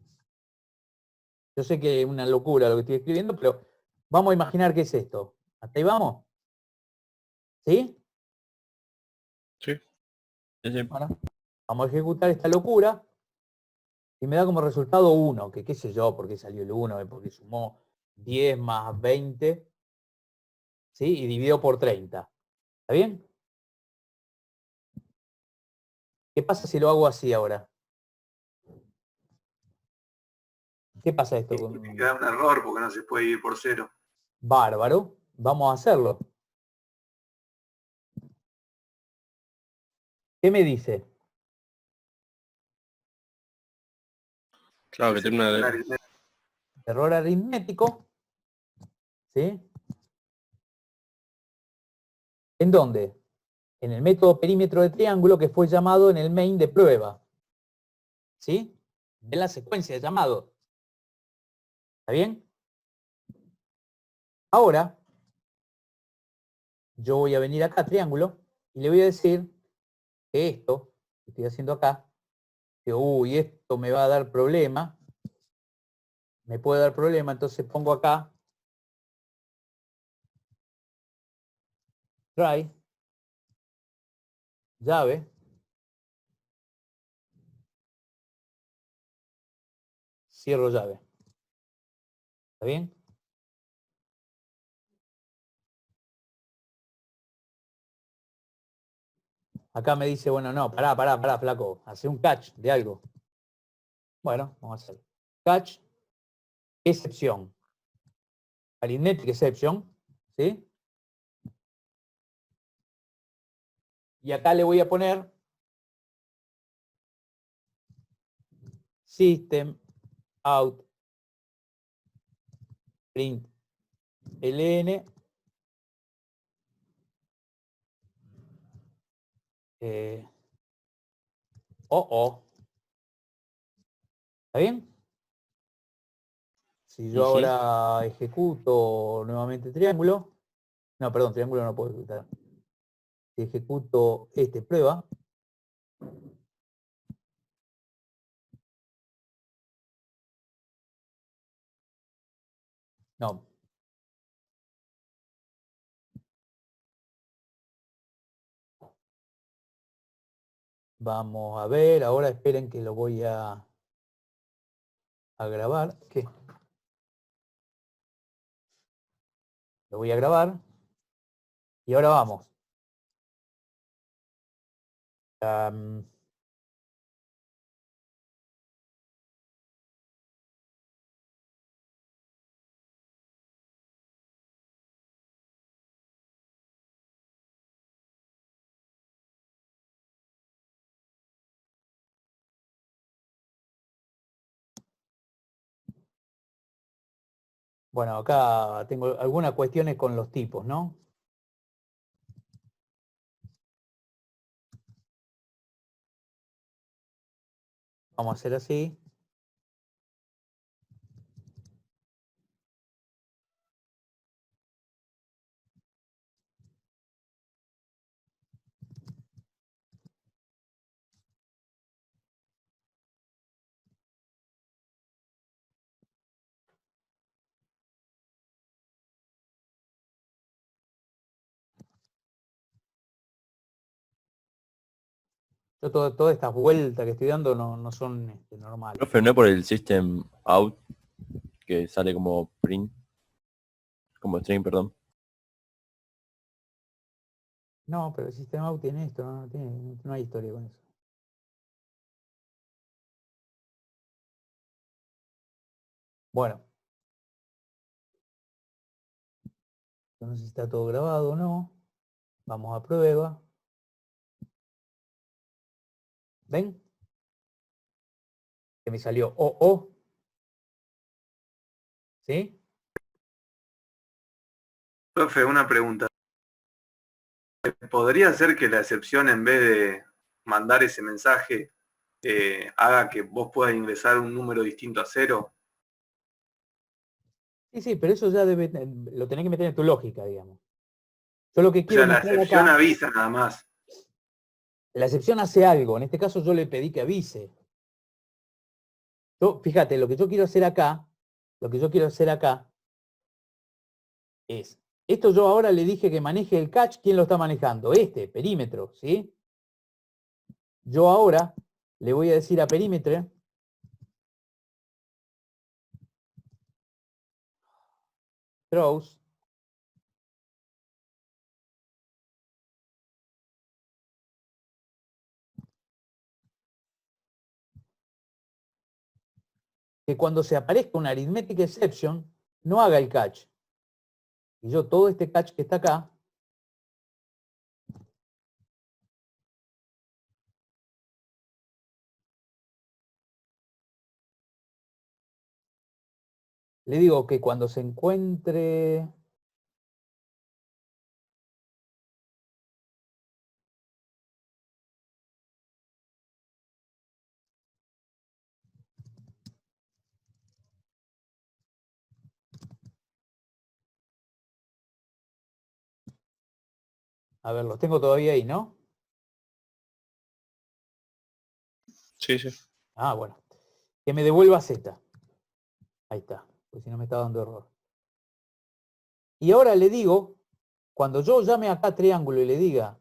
Yo sé que es una locura lo que estoy escribiendo, pero vamos a imaginar qué es esto. ¿Hasta ahí vamos? ¿Sí? Sí. Bueno, vamos a ejecutar esta locura y me da como resultado 1, que qué sé yo, por qué salió el 1, porque sumó 10 más 20, ¿sí? Y dividió por 30. ¿Está bien? ¿Qué pasa si lo hago así ahora? ¿Qué pasa esto? Y queda un error porque no se puede ir por 0. Bárbaro. Vamos a hacerlo. ¿Qué me dice? Claro, que tiene una... Error aritmético. ¿Sí? ¿En dónde? En el método perímetro de triángulo que fue llamado en el main de prueba. ¿Sí? En la secuencia de llamados. ¿Está bien? Ahora, yo voy a venir acá a triángulo y le voy a decir que esto que estoy haciendo acá, que uy, esto me va a dar problema, me puede dar problema, entonces pongo acá try, llave, cierro llave. ¿Está bien? Acá me dice, bueno, no, pará, flaco, hace un catch de algo. Bueno, vamos a hacer catch, excepción, arithmetic exception, ¿sí? Y acá le voy a poner system out print ln ¿Está bien? Si yo ahora ejecuto nuevamente triángulo, no, perdón, triángulo no puedo ejecutar. Si ejecuto prueba, No. Vamos a ver, ahora esperen que lo voy a grabar. ¿Qué? Lo voy a grabar. Y ahora vamos. Bueno, acá tengo algunas cuestiones con los tipos, ¿no? Vamos a hacer así. Yo todas estas vueltas que estoy dando no son normales. Profe, no es por el system out que sale como print, como string, perdón. No, pero el sistema out tiene esto, no hay historia con eso. Bueno. No sé si está todo grabado o no. Vamos a prueba. ¿Ven? Que me salió OO. ¿Sí? Profe, una pregunta. ¿Podría ser que la excepción, en vez de mandar ese mensaje, haga que vos puedas ingresar un número distinto a 0? Sí, pero eso ya lo tenés que meter en tu lógica, digamos. Yo lo que O quiero sea, la mostrar excepción acá, avisa nada más. la excepción hace algo. En este caso yo le pedí que avise. Fíjate, lo que yo quiero hacer acá es, esto yo ahora le dije que maneje el catch. ¿Quién lo está manejando? Perímetro, ¿sí? Yo ahora le voy a decir a perímetro throws que cuando se aparezca una arithmetic exception no haga el catch. Y yo todo este catch que está acá le digo que cuando se encuentre a ver, los tengo todavía ahí, ¿no? Sí, sí. Ah, bueno. Que me devuelva Z. Ahí está, porque si no me está dando error. Y ahora le digo, cuando yo llame acá a triángulo y le diga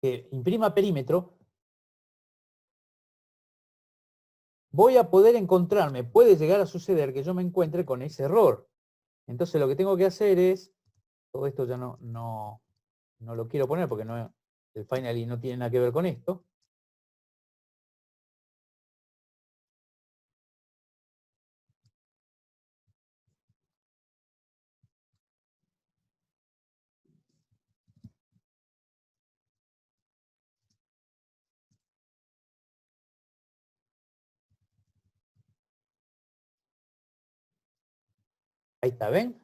que imprima perímetro, voy a poder encontrarme, puede llegar a suceder que yo me encuentre con ese error. Entonces lo que tengo que hacer es, todo esto ya no lo quiero poner porque el finally no tiene nada que ver con esto. Ahí está, ¿ven?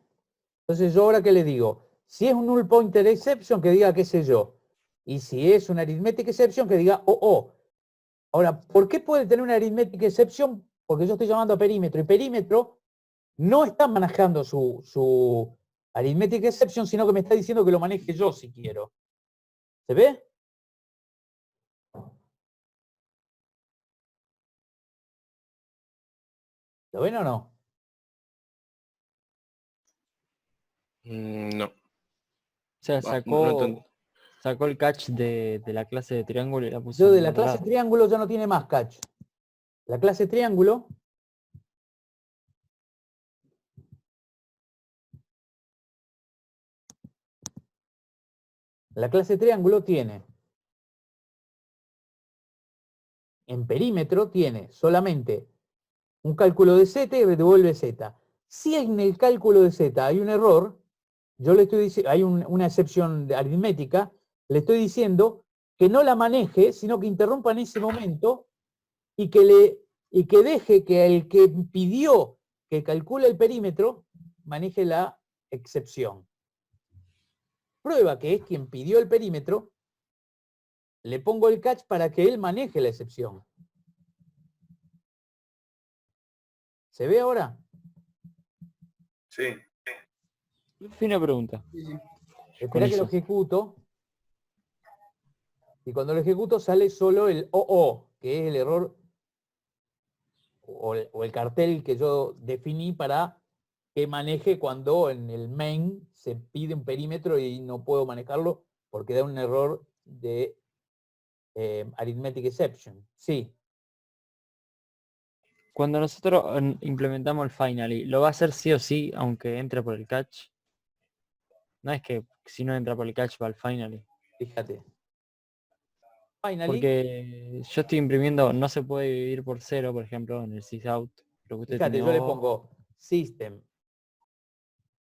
Entonces yo ahora, ¿qué le digo? Si es un null pointer exception, que diga qué sé yo. Y si es una arithmetic exception, que diga OO. Ahora, ¿por qué puede tener una arithmetic exception? Porque yo estoy llamando a perímetro. Y perímetro no está manejando su arithmetic exception, sino que me está diciendo que lo maneje yo si quiero. ¿Se ve? ¿Lo ven o no? No. O sea, No entendí. sacó el catch de la clase de triángulo y la puso Yo de en la otro clase lado. triángulo ya no tiene más catch. La clase triángulo tiene, en perímetro tiene solamente un cálculo de z y devuelve z. Si en el cálculo de z hay un error, yo le estoy diciendo, hay una excepción aritmética, le estoy diciendo que no la maneje, sino que interrumpa en ese momento y que deje que el que pidió que calcule el perímetro maneje la excepción. Prueba que es quien pidió el perímetro, le pongo el catch para que él maneje la excepción. ¿Se ve ahora? Sí. Fina pregunta. Sí, sí. Espera que lo Comillas. ejecuto. Y cuando lo ejecuto sale solo el OO, que es el error o el cartel que yo definí para que maneje cuando en el main se pide un perímetro y no puedo manejarlo porque da un error de arithmetic exception. Sí, Cuando nosotros implementamos el finally, ¿lo va a hacer sí o sí, aunque entre por el catch? No es que si no entra por el catch va al finally. fíjate. Finally, Porque yo estoy imprimiendo, no se puede dividir por 0, por ejemplo, en el sysout. Lo que usted fíjate, tiene yo le O, pongo system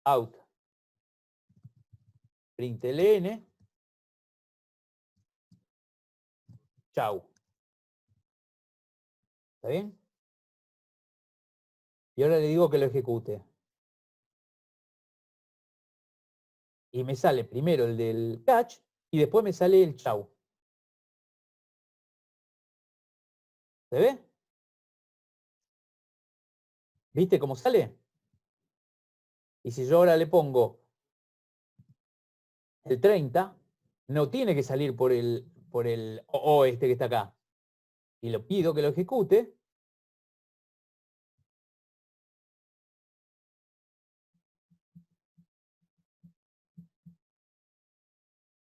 out println chau. ¿Está bien? Y ahora le digo que lo ejecute. Y me sale primero el del catch y después me sale el chau. ¿Se ve? ¿Viste cómo sale? Y si yo ahora le pongo el 30, no tiene que salir por el OO este que está acá. Y lo pido que lo ejecute.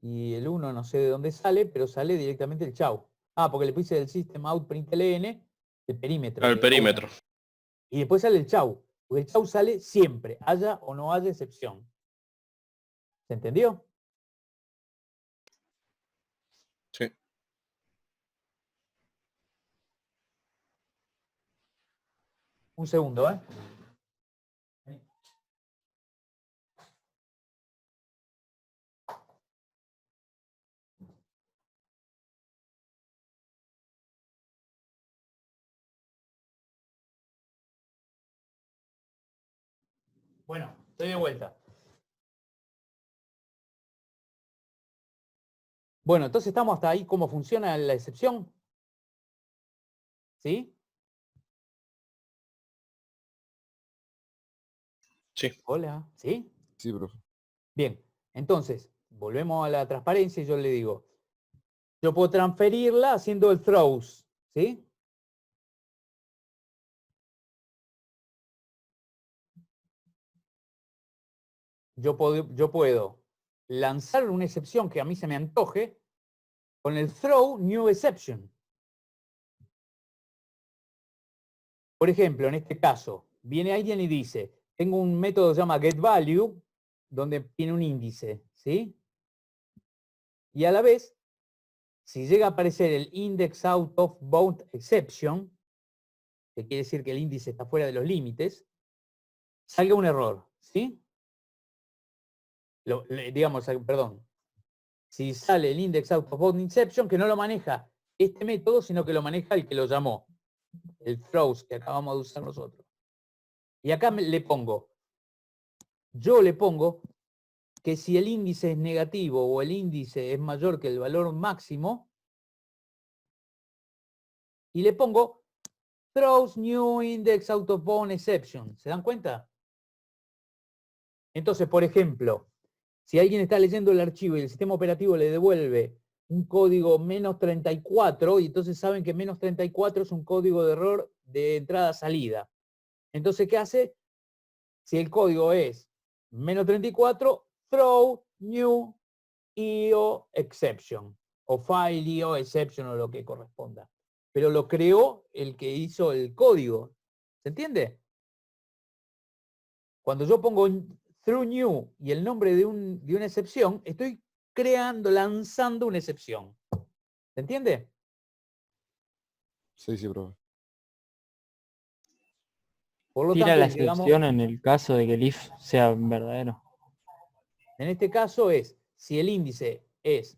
Y el 1 no sé de dónde sale, pero sale directamente el chau. Ah, porque le puse el system out println el perímetro. El que era perímetro. 1. Y después sale el chau. Porque el chau sale siempre, haya o no haya excepción. ¿Se entendió? Sí. Un segundo, ¿eh? Bueno, estoy de vuelta. Bueno, entonces estamos hasta ahí. ¿Cómo funciona la excepción? ¿Sí? Sí. Hola. ¿Sí? Sí, profe. Bien. Entonces, volvemos a la transparencia y yo le digo, yo puedo transferirla haciendo el throws. ¿Sí? Yo puedo lanzar una excepción que a mí se me antoje con el throw new exception. Por ejemplo, en este caso, viene alguien y dice, tengo un método que se llama getValue, donde tiene un índice, ¿sí? Y a la vez, si llega a aparecer el index out of bound exception, que quiere decir que el índice está fuera de los límites, salga un error, ¿sí? Digamos, perdón, si sale el index out of bound exception, que no lo maneja este método, sino que lo maneja el que lo llamó, el throws que acabamos de usar nosotros. Y acá yo le pongo que si el índice es negativo o el índice es mayor que el valor máximo, y le pongo throws new index out of bound exception. ¿Se dan cuenta? Entonces, por ejemplo, si alguien está leyendo el archivo y el sistema operativo le devuelve un código menos 34, y entonces saben que menos 34 es un código de error de entrada-salida. Entonces, ¿qué hace? Si el código es menos 34, throw new IO exception, o file IO exception, o lo que corresponda. Pero lo creó el que hizo el código. ¿Se entiende? Cuando yo pongo through new y el nombre de una excepción, estoy lanzando una excepción. ¿Se entiende? Sí, profe. Por lo Tira tanto, la digamos, excepción en el caso de que el if sea verdadero. en este caso es, si el índice es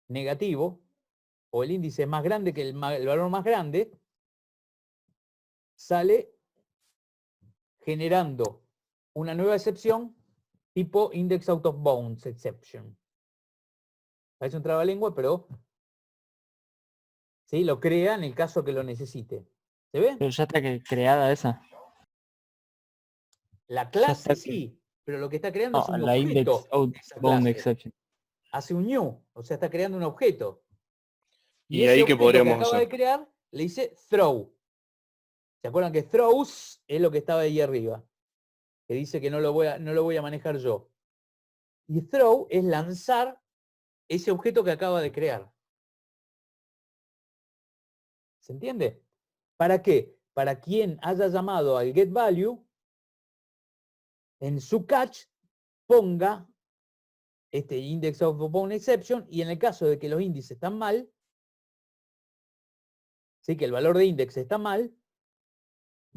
negativo, o el índice es más grande que el valor más grande, sale generando una nueva excepción tipo index out of bounds exception. Parece un trabalengua, pero ¿sí? Lo crea en el caso que lo necesite. ¿Se ve? Pero ya está creada esa. La Ya clase está sí, pero lo que está creando No, es un la index objeto out de esa bound clase. exception. Hace un new, o sea, está creando un objeto. Y ¿Y ese ahí qué objeto que podríamos acaba hacer? de crear le dice throw. ¿Se acuerdan que throws es lo que estaba ahí arriba? Que dice que no lo voy a manejar yo. Y throw es lanzar ese objeto que acaba de crear. ¿Se entiende? ¿Para qué? Para quien haya llamado al getValue, en su catch ponga este index of bound exception, y en el caso de que los índices están mal, ¿sí? Que el valor de index está mal,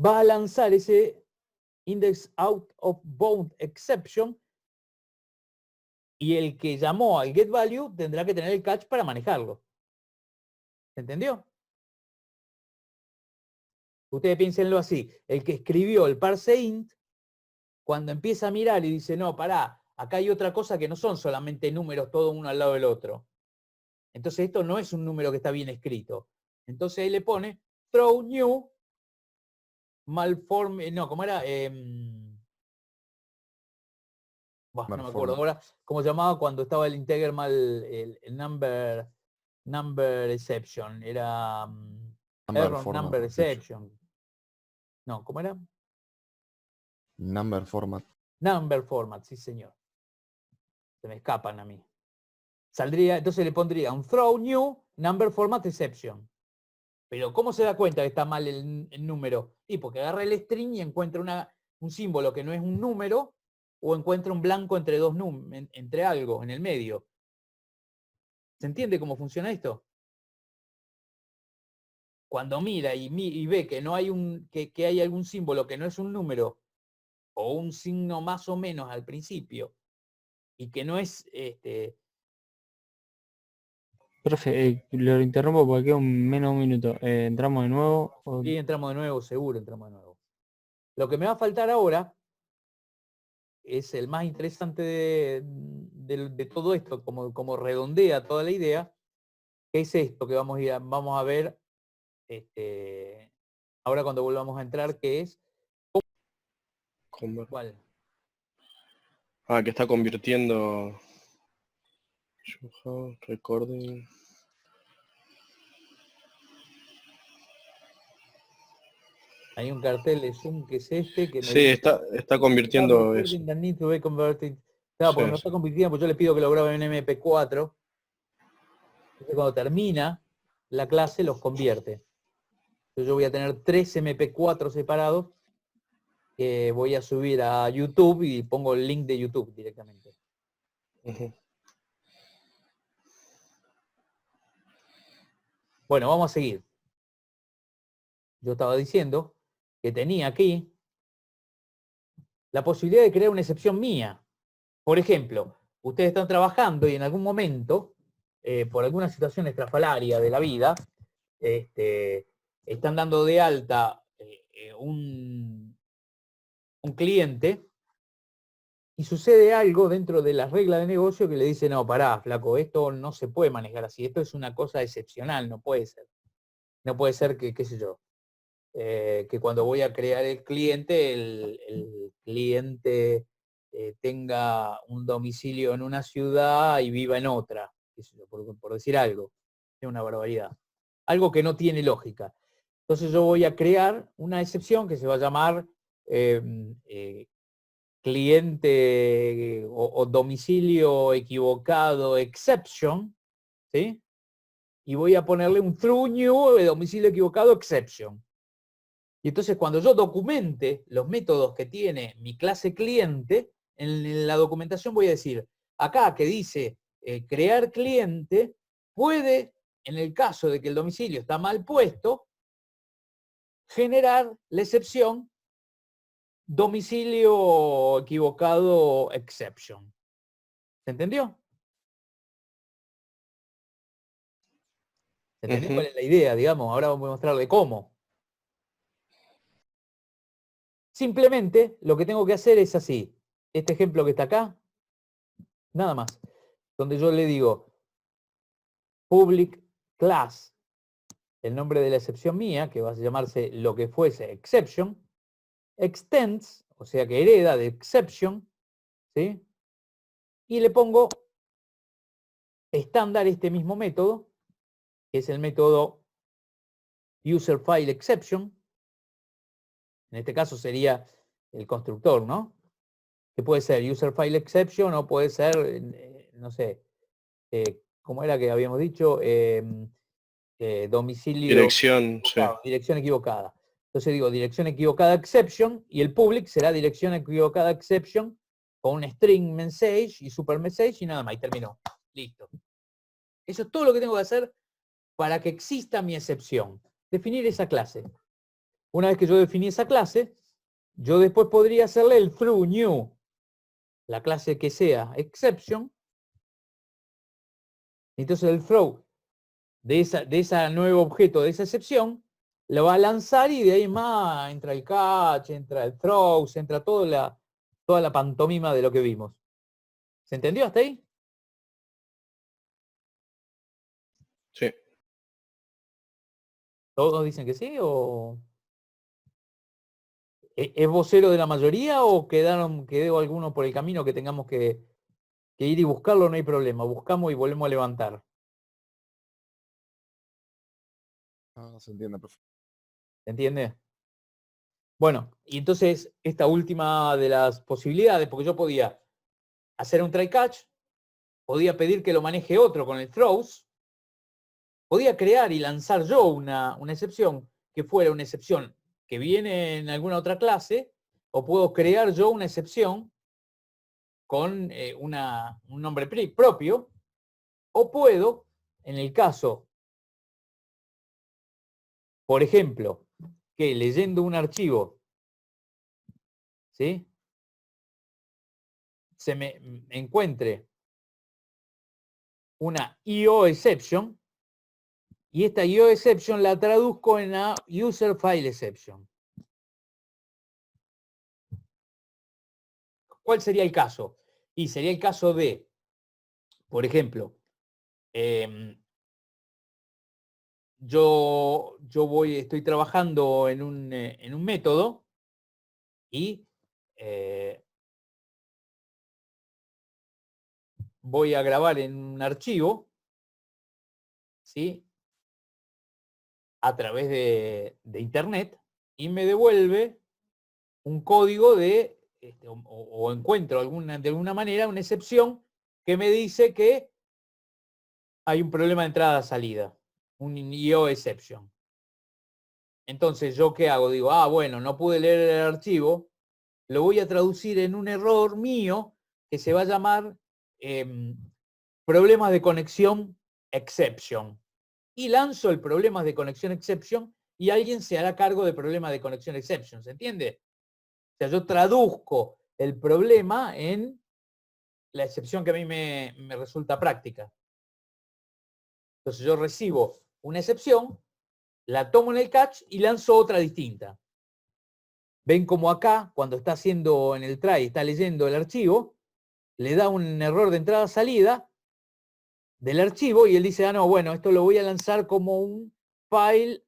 va a lanzar ese index out of bound exception, y el que llamó al getValue tendrá que tener el catch para manejarlo. ¿Se entendió? Ustedes piénsenlo así. El que escribió el parseInt, cuando empieza a mirar y dice, no, pará, acá hay otra cosa que no son solamente números todos uno al lado del otro. Entonces esto no es un número que está bien escrito. Entonces ahí le pone throw new malform, no, ¿cómo era? No me acuerdo ahora cómo se llamaba cuando estaba el integer mal, el number exception. Era error number exception. No, ¿cómo era? Number format. Number format, sí señor. Se me escapan a mí. Saldría, entonces le pondría un throw new number format exception. Pero ¿cómo se da cuenta que está mal el número? Y porque agarra el string y encuentra un símbolo que no es un número, o encuentra un blanco entre dos números, entre algo, en el medio. ¿Se entiende cómo funciona esto? Cuando mira y ve que no hay que hay algún símbolo que no es un número, o un signo más o menos al principio, y que no es Profe, lo interrumpo porque queda menos de un minuto. ¿Entramos de nuevo? Sí, entramos de nuevo, seguro entramos de nuevo. Lo que me va a faltar ahora es el más interesante de todo esto, como redondea toda la idea, que es esto que vamos a ver ahora cuando volvamos a entrar, que es ¿cuál? Ah, que está convirtiendo recording. Hay un cartel de Zoom que es este, que me Sí, dice, está convirtiendo eso. that need to be converted. Claro, porque Sí, no está sí. convirtiendo, pues yo le pido que lo grabe en MP4. Entonces cuando termina la clase los convierte. Entonces yo voy a tener 3 MP4 separados que voy a subir a YouTube y pongo el link de YouTube directamente. Ujú. Bueno, vamos a seguir. Yo estaba diciendo que tenía aquí la posibilidad de crear una excepción mía. Por ejemplo, ustedes están trabajando y en algún momento, por alguna situación estrafalaria de la vida, están dando de alta un cliente y sucede algo dentro de las reglas de negocio que le dice, no, pará, flaco, esto no se puede manejar así, esto es una cosa excepcional, no puede ser. No puede ser que, qué sé yo, que cuando voy a crear el cliente, el cliente tenga un domicilio en una ciudad y viva en otra, qué sé yo, por decir algo. Es una barbaridad. Algo que no tiene lógica. Entonces yo voy a crear una excepción que se va a llamar cliente o domicilio equivocado exception, ¿sí? Y voy a ponerle un true new domicilio equivocado exception. Y entonces cuando yo documente los métodos que tiene mi clase cliente, en la documentación voy a decir, acá que dice crear cliente, puede, en el caso de que el domicilio está mal puesto, generar la excepción domicilio equivocado exception. ¿Se entendió? ¿Se entendió cuál es la idea, digamos? Ahora vamos a mostrarle cómo. Simplemente lo que tengo que hacer es así. Este ejemplo que está acá, nada más. Donde yo le digo public class, el nombre de la excepción mía, que va a llamarse lo que fuese exception, extends, o sea que hereda de exception, ¿sí? Y le pongo estándar este mismo método, que es el método userFileException. En este caso sería el constructor, ¿no? Que puede ser userFileException o puede ser, no sé, ¿cómo era que habíamos dicho? Domicilio... Dirección, sí. Dirección equivocada. Entonces digo dirección equivocada exception y el public será dirección equivocada exception con un string message y super message y nada más. Y terminó. Listo. Eso es todo lo que tengo que hacer para que exista mi excepción. Definir esa clase. Una vez que yo definí esa clase, yo después podría hacerle el through new, la clase que sea exception. Entonces el throw de ese nuevo objeto, de esa excepción, lo va a lanzar y de ahí más entra el catch, entra el throws, entra toda la pantomima de lo que vimos. ¿Se entendió hasta ahí? Sí. ¿Todos dicen que sí o...? ¿Es vocero de la mayoría o quedó alguno por el camino que tengamos que ir y buscarlo? No hay problema, buscamos y volvemos a levantar. Ah, se entiende, profe. ¿Se entiende? Bueno, y entonces esta última de las posibilidades, porque yo podía hacer un try catch, podía pedir que lo maneje otro con el throws, podía crear y lanzar yo una excepción que fuera una excepción que viene en alguna otra clase, o puedo crear yo una excepción con un nombre propio, o puedo, en el caso, por ejemplo, que leyendo un archivo, ¿sí?, se me encuentre una IO exception, y esta IO exception la traduzco en la user file exception. ¿Cuál sería el caso? Y sería el caso de, por ejemplo, estoy trabajando en un método y voy a grabar en un archivo, ¿sí?, a través de internet, y me devuelve un código de, o encuentro de alguna manera una excepción que me dice que hay un problema de entrada-salida, un IO exception. Entonces, ¿yo qué hago? Digo, bueno, no pude leer el archivo, lo voy a traducir en un error mío que se va a llamar problemas de conexión exception. Y lanzo el problemas de conexión exception y alguien se hará cargo de problemas de conexión exception. ¿Se entiende? O sea, yo traduzco el problema en la excepción que a mí me resulta práctica. Entonces yo recibo una excepción, la tomo en el catch y lanzo otra distinta. Ven como acá, cuando está haciendo en el try, está leyendo el archivo, le da un error de entrada-salida del archivo y él dice, no, bueno, esto lo voy a lanzar como un file,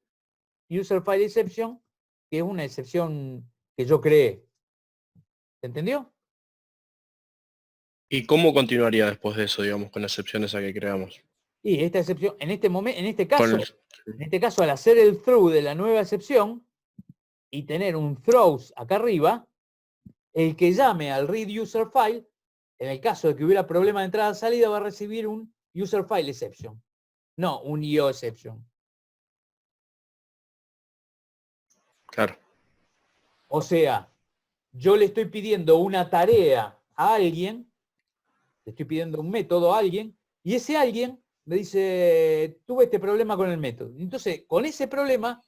user file exception, que es una excepción que yo creé. ¿Se entendió? ¿Y cómo continuaría después de eso, digamos, con la excepción esa que creamos? Y esta excepción, en este momento, en este Con caso, al hacer el throw de la nueva excepción y tener un throws acá arriba, el que llame al read user file, en el caso de que hubiera problema de entrada-salida, va a recibir un user file exception, no un IO exception. Claro. O sea, yo le estoy pidiendo una tarea a alguien, le estoy pidiendo un método a alguien, y ese alguien me dice, tuve este problema con el método. Entonces, con ese problema,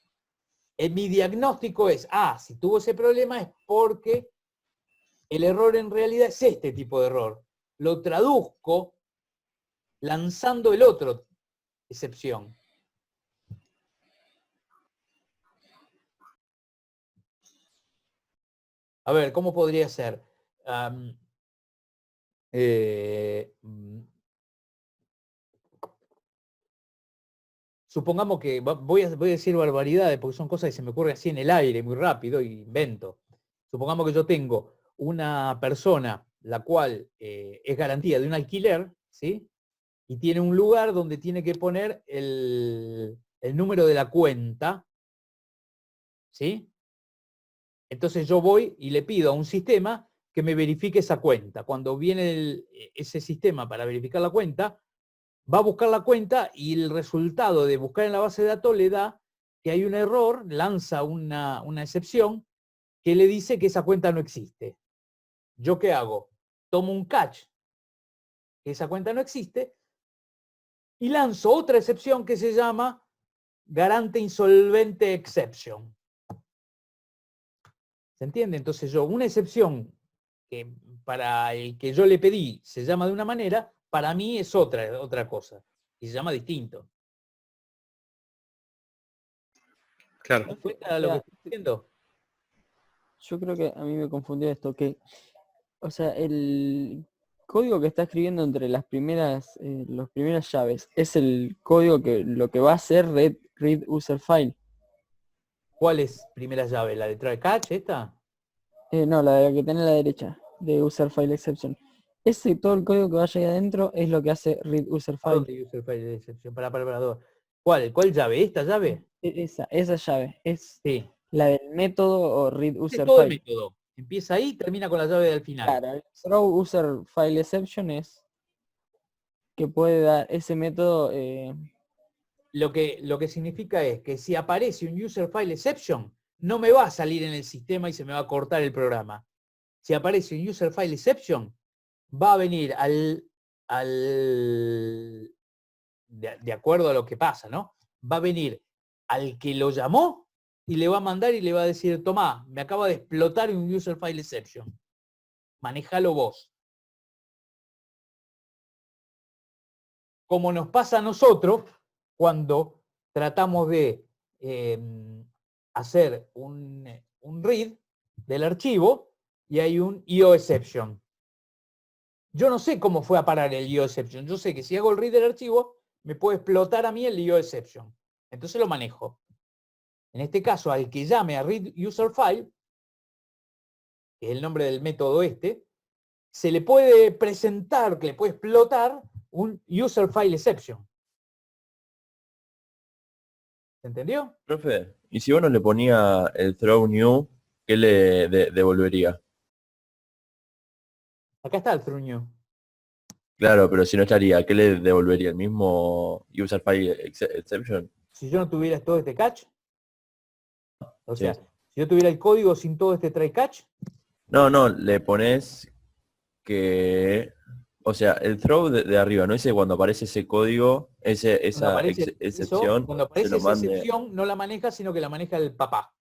mi diagnóstico es, si tuvo ese problema es porque el error en realidad es este tipo de error. Lo traduzco lanzando el otro excepción. A ver, ¿cómo podría ser? Supongamos que voy a decir barbaridades porque son cosas que se me ocurren así en el aire muy rápido y invento. Supongamos que yo tengo una persona la cual es garantía de un alquiler, ¿sí? Y tiene un lugar donde tiene que poner el número de la cuenta, ¿sí? Entonces yo voy y le pido a un sistema que me verifique esa cuenta. Cuando viene ese sistema para verificar la cuenta, va a buscar la cuenta y el resultado de buscar en la base de datos le da que hay un error, lanza una excepción que le dice que esa cuenta no existe. ¿Yo qué hago? Tomo un catch, que esa cuenta no existe, y lanzo otra excepción que se llama garante insolvente exception. ¿Se entiende? Entonces yo, una excepción que para el que yo le pedí se llama de una manera, para mí es otra cosa. Y se llama distinto. Claro. ¿Te das cuenta de lo que estoy diciendo? Yo creo que a mí me confundió esto, que, o sea, el código que está escribiendo entre las primeras llaves es el código que lo que va a hacer read user file. ¿Cuál es primera llave? ¿La de try catch esta? No, la que tiene a la derecha, de user file exception. Ese, todo el código que vaya ahí adentro es lo que hace read user ¿A file. dónde user file de excepción? Para dos. ¿Cuál llave? ¿Esta llave? Esa llave es Sí. la del método o read Es user todo el file. método. Empieza ahí y termina con la llave del final. Claro, el throw user file exception es que puede dar ese método. Lo que significa es que si aparece un user file exception, no me va a salir en el sistema y se me va a cortar el programa. Si aparece un user file exception, va a venir de acuerdo a lo que pasa, ¿no? Va a venir al que lo llamó y le va a mandar y le va a decir, tomá, me acaba de explotar un user file exception. Manejalo vos. Como nos pasa a nosotros cuando tratamos de hacer un read del archivo y hay un IO exception. Yo no sé cómo fue a parar el IO exception. Yo sé que si hago el read del archivo, me puede explotar a mí el IO exception. Entonces lo manejo. En este caso, al que llame a read user file, que es el nombre del método este, se le puede presentar, que le puede explotar un user file exception. ¿Se entendió? Profe, ¿y si uno le ponía el throw new, qué le devolvería? Acá está el through new. Claro, pero si no estaría, ¿qué le devolvería? ¿El mismo user file exception? Si yo no tuviera todo este catch, o Sí. sea, si yo tuviera el código sin todo este try catch, No, le pones que... O sea, el throw de arriba, ¿no? Ese cuando aparece ese código, cuando esa aparece excepción, cuando se aparece lo esa mande... excepción, no la maneja, sino que la maneja el papá.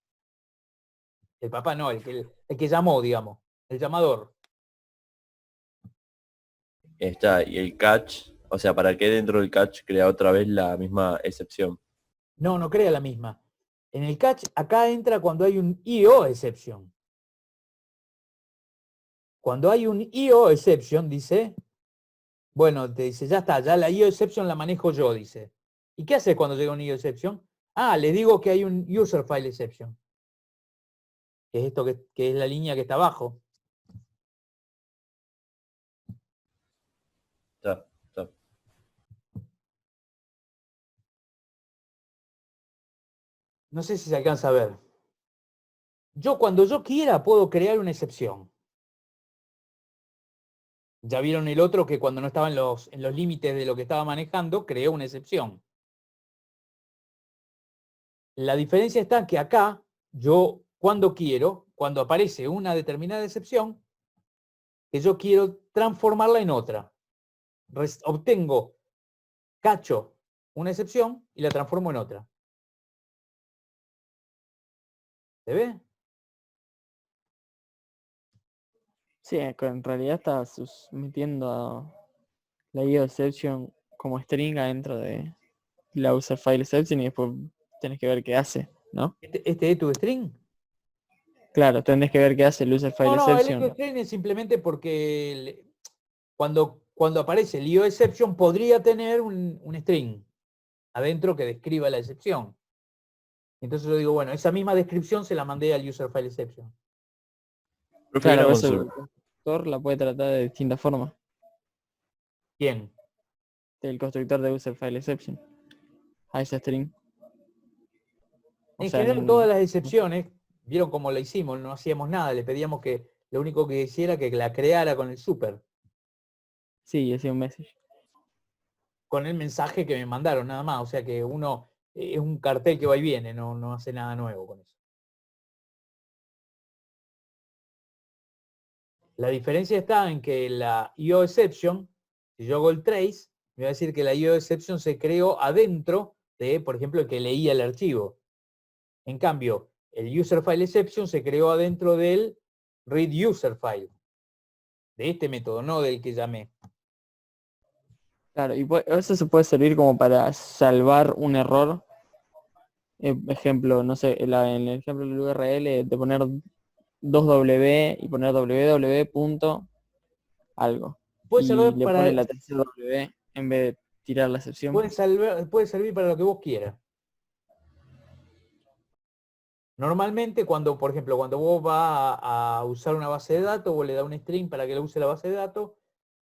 El papá no, el que llamó, digamos, el llamador. Está, y el catch, o sea, ¿para qué dentro del catch crea otra vez la misma excepción? No crea la misma. En el catch, acá entra cuando hay un IO exception. Cuando hay un IO exception, dice, bueno, te dice, ya está, ya la IO exception la manejo yo, dice. ¿Y qué hace cuando llega un IO exception? Le digo que hay un user file exception. Que es esto que es la línea que está abajo. Está. No sé si se alcanza a ver. Cuando yo quiera, puedo crear una excepción. Ya vieron el otro que cuando no estaba en los límites de lo que estaba manejando, creó una excepción. La diferencia está que acá, yo cuando quiero, cuando aparece una determinada excepción, que yo quiero transformarla en otra. Obtengo, cacho una excepción y la transformo en otra. ¿Se ve? Sí, en realidad estás metiendo a la IOException como string adentro de la user file exception y después tenés que ver qué hace, ¿no? ¿Este es tu string? Claro, tenés que ver qué hace el user file No, el exception. string es simplemente porque cuando aparece el IOException podría tener un string adentro que describa la excepción. Entonces yo digo, bueno, esa misma descripción se la mandé al user file exception. Profe, Claro, una eso el consulta. constructor la puede tratar de distintas formas. ¿Quién? El constructor de user file exception. A ese string. O En sea, general, todas las excepciones, vieron cómo la hicimos, no hacíamos nada, le pedíamos que lo único que hiciera que la creara con el super, Sí, hacía un message. con el mensaje que me mandaron, nada más. O sea que uno es un cartel que va y viene, no hace nada nuevo con eso. La diferencia está en que la IOException, si yo hago el trace, me va a decir que la IOException se creó adentro de, por ejemplo, el que leía el archivo. En cambio, el user file exception se creó adentro del read user file, de este método, no del que llamé. Claro, y eso se puede servir como para salvar un error. Ejemplo, no sé, en el ejemplo del URL de poner 2W y poner www punto algo. Puede Y servir le pone la tercera W en vez de tirar la excepción. puede servir para lo que vos quieras. Normalmente cuando, por ejemplo, cuando vos vas a usar una base de datos, vos le das un string para que lo use la base de datos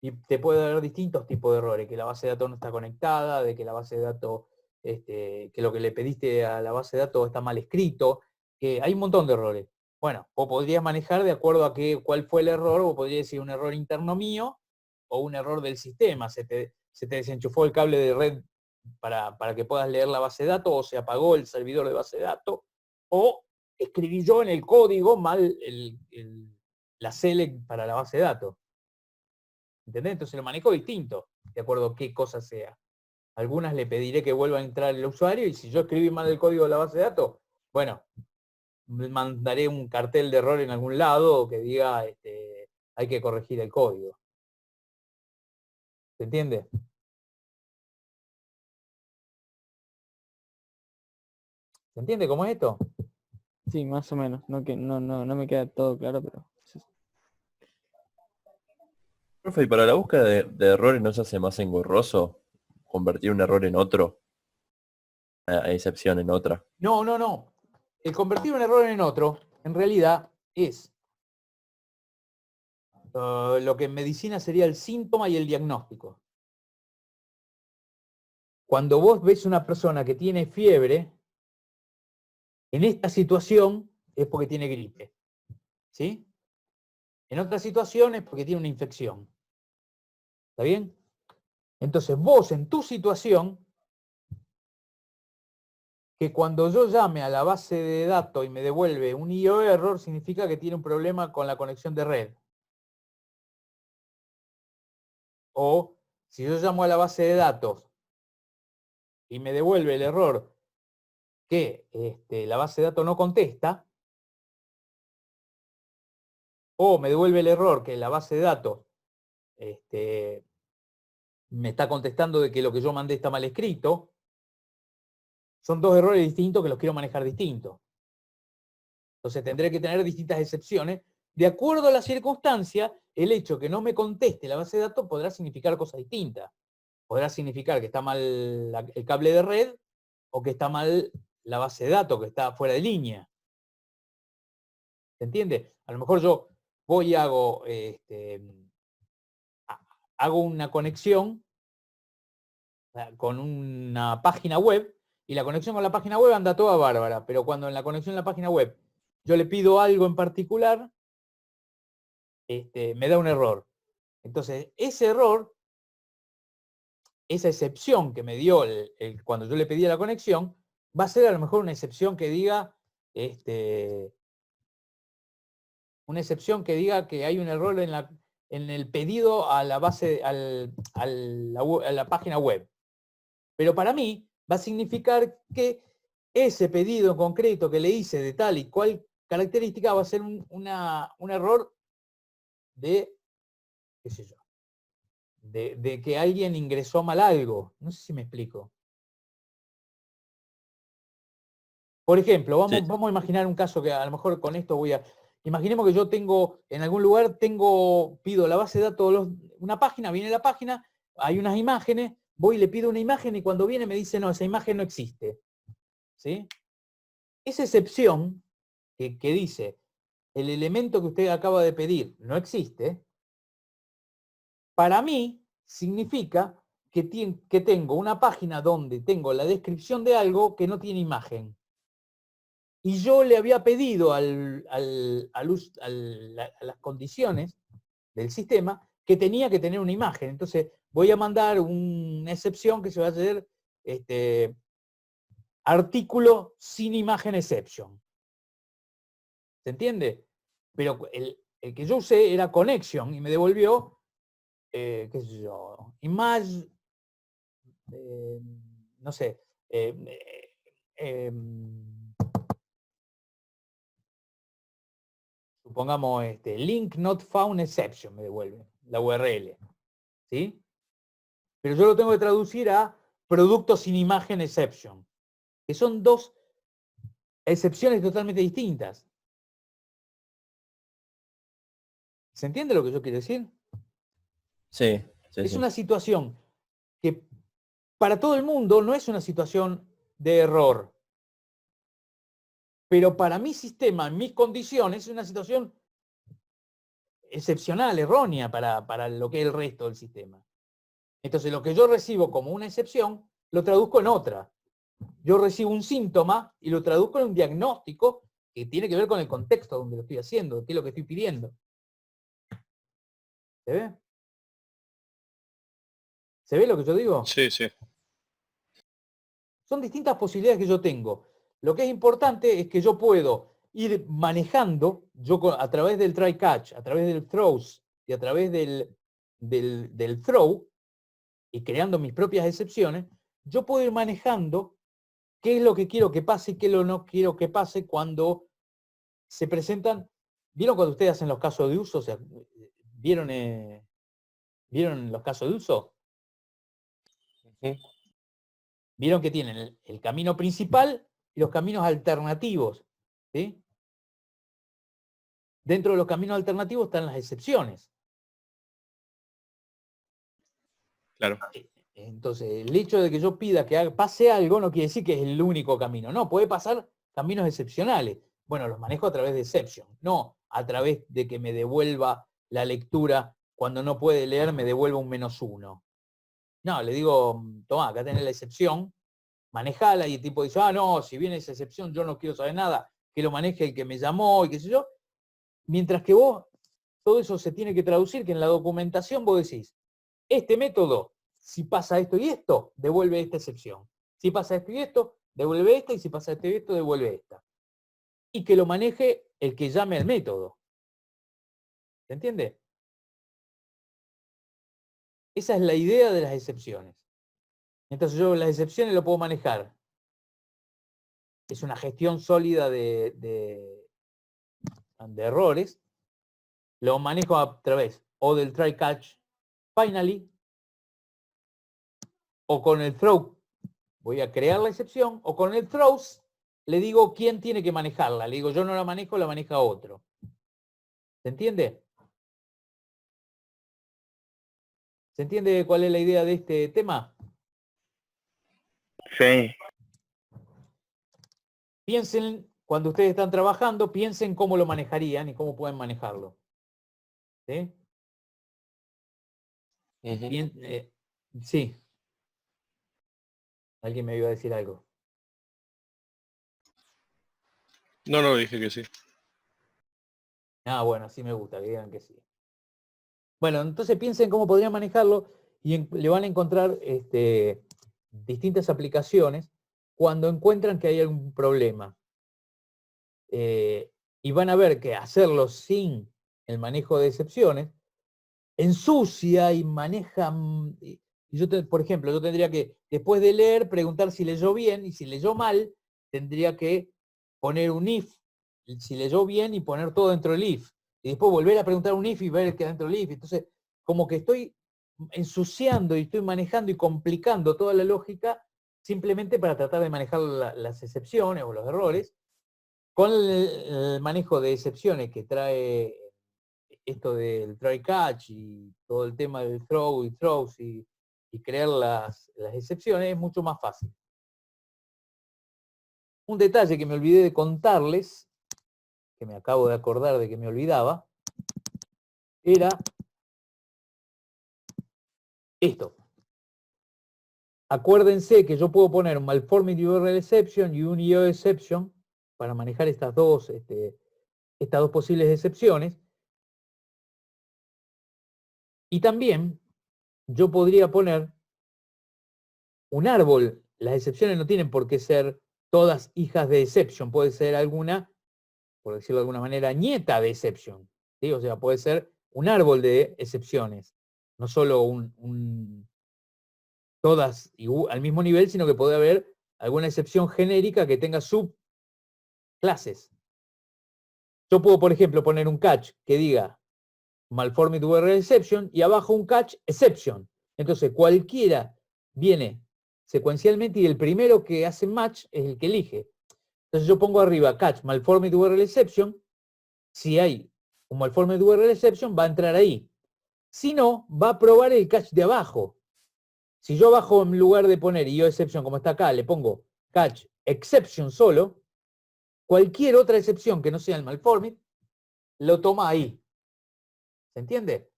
y te puede dar distintos tipos de errores, que la base de datos no está conectada, de que la base de datos, que lo que le pediste a la base de datos está mal escrito, que hay un montón de errores. Bueno, vos podrías manejar de acuerdo a cuál fue el error, o podrías decir un error interno mío o un error del sistema. Se te desenchufó el cable de red para que puedas leer la base de datos, o se apagó el servidor de base de datos, o escribí yo en el código mal la select para la base de datos. ¿Entendés? Entonces lo manejo distinto, de acuerdo a qué cosa sea. Algunas le pediré que vuelva a entrar el usuario, y si yo escribí mal el código de la base de datos, bueno, mandaré un cartel de error en algún lado que diga hay que corregir el código. ¿Se entiende? ¿Se entiende cómo es esto? Sí, más o menos. No me queda todo claro, pero... Profe, y para la búsqueda de errores, ¿no se hace más engorroso convertir un error en otro? A excepción en otra. No. El convertir un error en otro, en realidad, es lo que en medicina sería el síntoma y el diagnóstico. Cuando vos ves una persona que tiene fiebre, en esta situación es porque tiene gripe. ¿Sí? En otra situación es porque tiene una infección. ¿Está bien? Entonces vos en tu situación, que cuando yo llame a la base de datos y me devuelve un IO error, significa que tiene un problema con la conexión de red. O si yo llamo a la base de datos y me devuelve el error que la base de datos no contesta, o me devuelve el error que la base de datos me está contestando de que lo que yo mandé está mal escrito, son dos errores distintos que los quiero manejar distintos. Entonces tendré que tener distintas excepciones. De acuerdo a la circunstancia, el hecho que no me conteste la base de datos podrá significar cosas distintas. Podrá significar que está mal el cable de red, o que está mal la base de datos, que está fuera de línea. ¿Se entiende? A lo mejor yo voy y hago una conexión con una página web, Y la conexión con la página web anda toda bárbara, pero cuando en la conexión a la página web yo le pido algo en particular, me da un error. Entonces, ese error, esa excepción que me dio cuando yo le pedí la conexión, va a ser a lo mejor una excepción que diga, que hay un error en el pedido a la base, a la página web. Pero para mí va a significar que ese pedido en concreto que le hice de tal y cual característica va a ser un error de, qué sé yo, de que alguien ingresó mal algo. No sé si me explico. Por ejemplo, Sí. vamos a imaginar un caso que a lo mejor con esto voy a... Imaginemos que yo tengo, en algún lugar, pido la base de datos, una página, viene la página, hay unas imágenes, voy y le pido una imagen y cuando viene me dice, no, esa imagen no existe. ¿Sí? Esa excepción que dice, el elemento que usted acaba de pedir no existe, para mí significa que tengo una página donde tengo la descripción de algo que no tiene imagen. Y yo le había pedido a las condiciones del sistema que tenía que tener una imagen. Entonces voy a mandar una excepción que se va a hacer artículo sin imagen exception. ¿Se entiende? Pero el que yo usé era connection y me devolvió, qué sé yo, image, no sé, supongamos link not found exception me devuelve la URL, ¿sí? Pero yo lo tengo que traducir a producto sin imagen exception, que son dos excepciones totalmente distintas. ¿Se entiende lo que yo quiero decir? Sí, sí, Es sí. una situación que para todo el mundo no es una situación de error. Pero para mi sistema, en mis condiciones, es una situación excepcional, errónea para lo que es el resto del sistema. Entonces, lo que yo recibo como una excepción, lo traduzco en otra. Yo recibo un síntoma y lo traduzco en un diagnóstico que tiene que ver con el contexto donde lo estoy haciendo, qué es lo que estoy pidiendo. ¿Se ve? ¿Se ve lo que yo digo? Sí, sí. Son distintas posibilidades que yo tengo. Lo que es importante es que yo puedo ir manejando, a través del try catch, a través del throws y a través del throw, y creando mis propias excepciones, yo puedo ir manejando qué es lo que quiero que pase y qué es lo que no quiero que pase cuando se presentan. ¿Vieron cuando ustedes hacen los casos de uso? O sea, ¿vieron los casos de uso? Vieron que tienen el camino principal y los caminos alternativos. ¿Sí? Dentro de los caminos alternativos están las excepciones. Claro. Entonces, el hecho de que yo pida que pase algo no quiere decir que es el único camino. No, puede pasar caminos excepcionales. Bueno, los manejo a través de exception, no a través de que me devuelva la lectura cuando no puede leer, me devuelva un -1. No, le digo, toma, acá tenés la excepción, manejala, y el tipo dice, no, si viene esa excepción yo no quiero saber nada, que lo maneje el que me llamó y qué sé yo. Mientras que vos, todo eso se tiene que traducir, que en la documentación vos decís, este método, si pasa esto y esto, devuelve esta excepción. Si pasa esto y esto, devuelve esta, y si pasa esto y esto, devuelve esta. Y que lo maneje el que llame al método. ¿Se entiende? Esa es la idea de las excepciones. Entonces yo las excepciones lo puedo manejar. Es una gestión sólida de errores. Lo manejo a través o del try catch finally, o con el throw voy a crear la excepción, o con el throws le digo quién tiene que manejarla. Le digo, yo no la manejo, la maneja otro. ¿Se entiende? ¿Se entiende cuál es la idea de este tema? Sí. Piensen, cuando ustedes están trabajando, piensen cómo lo manejarían y cómo pueden manejarlo. ¿Sí? Sí. Alguien me iba a decir algo. No, dije que sí. Ah, bueno, así me gusta, que digan que sí. Bueno, entonces piensen cómo podrían manejarlo y le van a encontrar distintas aplicaciones cuando encuentran que hay algún problema. Y van a ver que hacerlo sin el manejo de excepciones ensucia y maneja. Por ejemplo, yo tendría que, después de leer, preguntar si leyó bien, y si leyó mal, tendría que poner un if, si leyó bien, y poner todo dentro del if. Y después volver a preguntar un if y ver que dentro del if. Entonces, como que estoy ensuciando y estoy manejando y complicando toda la lógica simplemente para tratar de manejar las excepciones o los errores. Con el manejo de excepciones que trae esto del try catch y todo el tema del throw y throws y crear las excepciones es mucho más fácil. Un detalle que me olvidé de contarles, que me acabo de acordar de que me olvidaba, era esto. Acuérdense que yo puedo poner un malformed URL exception y un IO exception para manejar estas dos posibles excepciones. Y también yo podría poner un árbol. Las excepciones no tienen por qué ser todas hijas de exception. Puede ser alguna, por decirlo de alguna manera, nieta de exception. ¿Sí? O sea, puede ser un árbol de excepciones. No solo todas al mismo nivel, sino que puede haber alguna excepción genérica que tenga subclases. Yo puedo, por ejemplo, poner un catch que diga malformed URL exception y abajo un catch exception. Entonces cualquiera viene secuencialmente y el primero que hace match es el que elige. Entonces yo pongo arriba catch malformed URL exception. Si hay un malformed URL exception, va a entrar ahí. Si no, va a probar el catch de abajo. Si yo abajo, en lugar de poner IO exception como está acá, le pongo catch exception solo, cualquier otra excepción que no sea el malformed, lo toma ahí. ¿Se entiende?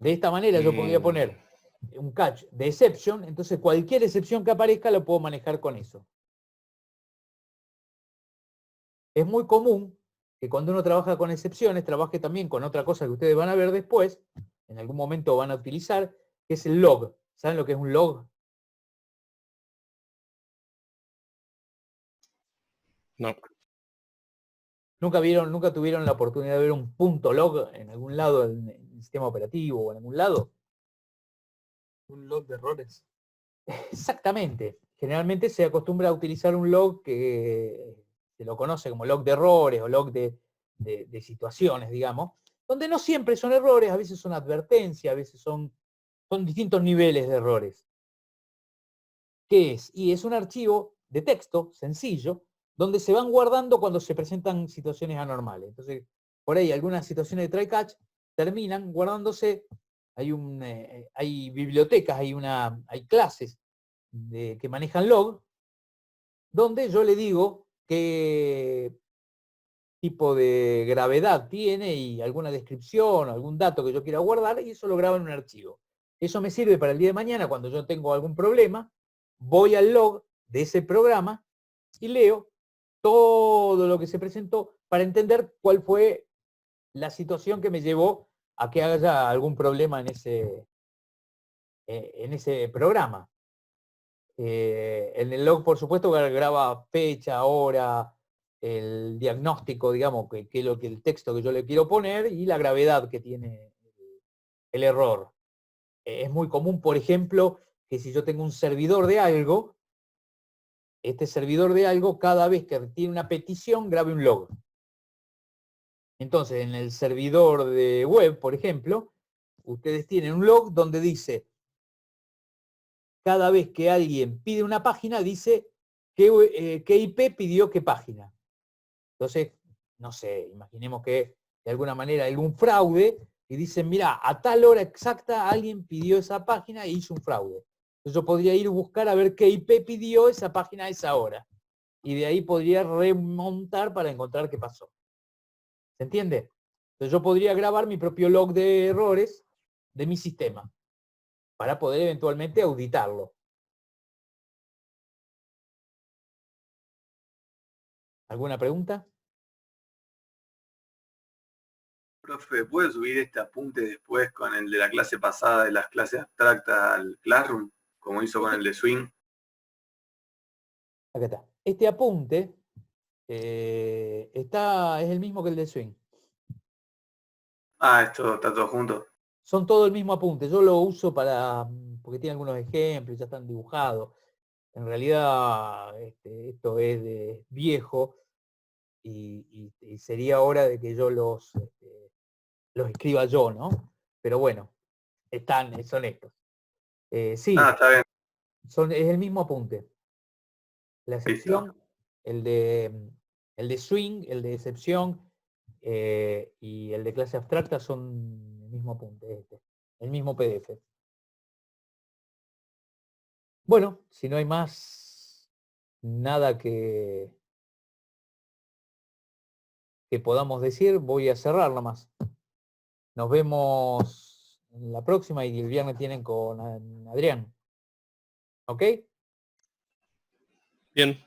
De esta manera yo podría poner un catch de exception, entonces cualquier excepción que aparezca lo puedo manejar con eso. Es muy común que cuando uno trabaja con excepciones, trabaje también con otra cosa que ustedes van a ver después, en algún momento van a utilizar, que es el log. ¿Saben lo que es un log? No. ¿Nunca tuvieron la oportunidad de ver un punto log en algún lado en el sistema operativo o en algún lado? Un log de errores. Exactamente. Generalmente se acostumbra a utilizar un log que se lo conoce como log de errores o log de situaciones, digamos, donde no siempre son errores, a veces son advertencias, a veces son distintos niveles de errores. ¿Qué es? Y es un archivo de texto sencillo, donde se van guardando cuando se presentan situaciones anormales. Entonces, por ahí algunas situaciones de try catch terminan guardándose. Hay bibliotecas, hay clases que manejan log, donde yo le digo qué tipo de gravedad tiene y alguna descripción, algún dato que yo quiera guardar, y eso lo grabo en un archivo. Eso me sirve para el día de mañana, cuando yo tengo algún problema, voy al log de ese programa y leo todo lo que se presentó para entender cuál fue la situación que me llevó a que haya algún problema en ese programa. En el log, por supuesto, graba fecha, hora, el diagnóstico, digamos, que es el texto que yo le quiero poner y la gravedad que tiene el error. Es muy común, por ejemplo, que si yo tengo un servidor de algo, este servidor de algo, cada vez que tiene una petición, grabe un log. Entonces, en el servidor de web, por ejemplo, ustedes tienen un log donde dice, cada vez que alguien pide una página, dice qué IP pidió qué página. Entonces, no sé, imaginemos que de alguna manera hay algún fraude y dicen, mira, a tal hora exacta alguien pidió esa página e hizo un fraude. Entonces yo podría ir a buscar a ver qué IP pidió esa página a esa hora. Y de ahí podría remontar para encontrar qué pasó. ¿Se entiende? Entonces yo podría grabar mi propio log de errores de mi sistema para poder eventualmente auditarlo. ¿Alguna pregunta? Profe, ¿puede subir este apunte después con el de la clase pasada de las clases abstractas al Classroom, como hizo con el de Swing? Acá está. Este apunte es el mismo que el de Swing. Ah, esto está todo junto. Son todo el mismo apunte. Yo lo uso porque tiene algunos ejemplos, ya están dibujados. En realidad esto es viejo y sería hora de que yo los escriba yo, ¿no? Pero bueno, son estos. Sí, Está bien. es el mismo apunte. La Listo. excepción, el de swing, el de excepción y el de clase abstracta son el mismo apunte, el mismo PDF. Bueno, si no hay más nada que podamos decir, voy a cerrar nomás. Nos vemos en la próxima y el viernes tienen con Adrián. ¿Ok? Bien.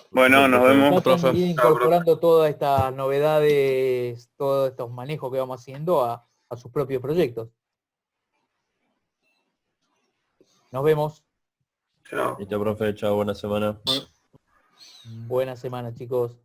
Bueno, nos Ya vemos. están profe. incorporando todas estas novedades, todos estos manejos que vamos haciendo a sus propios proyectos. Nos vemos. Chao. Listo, profe, chao, buena semana. Buena semana, chicos.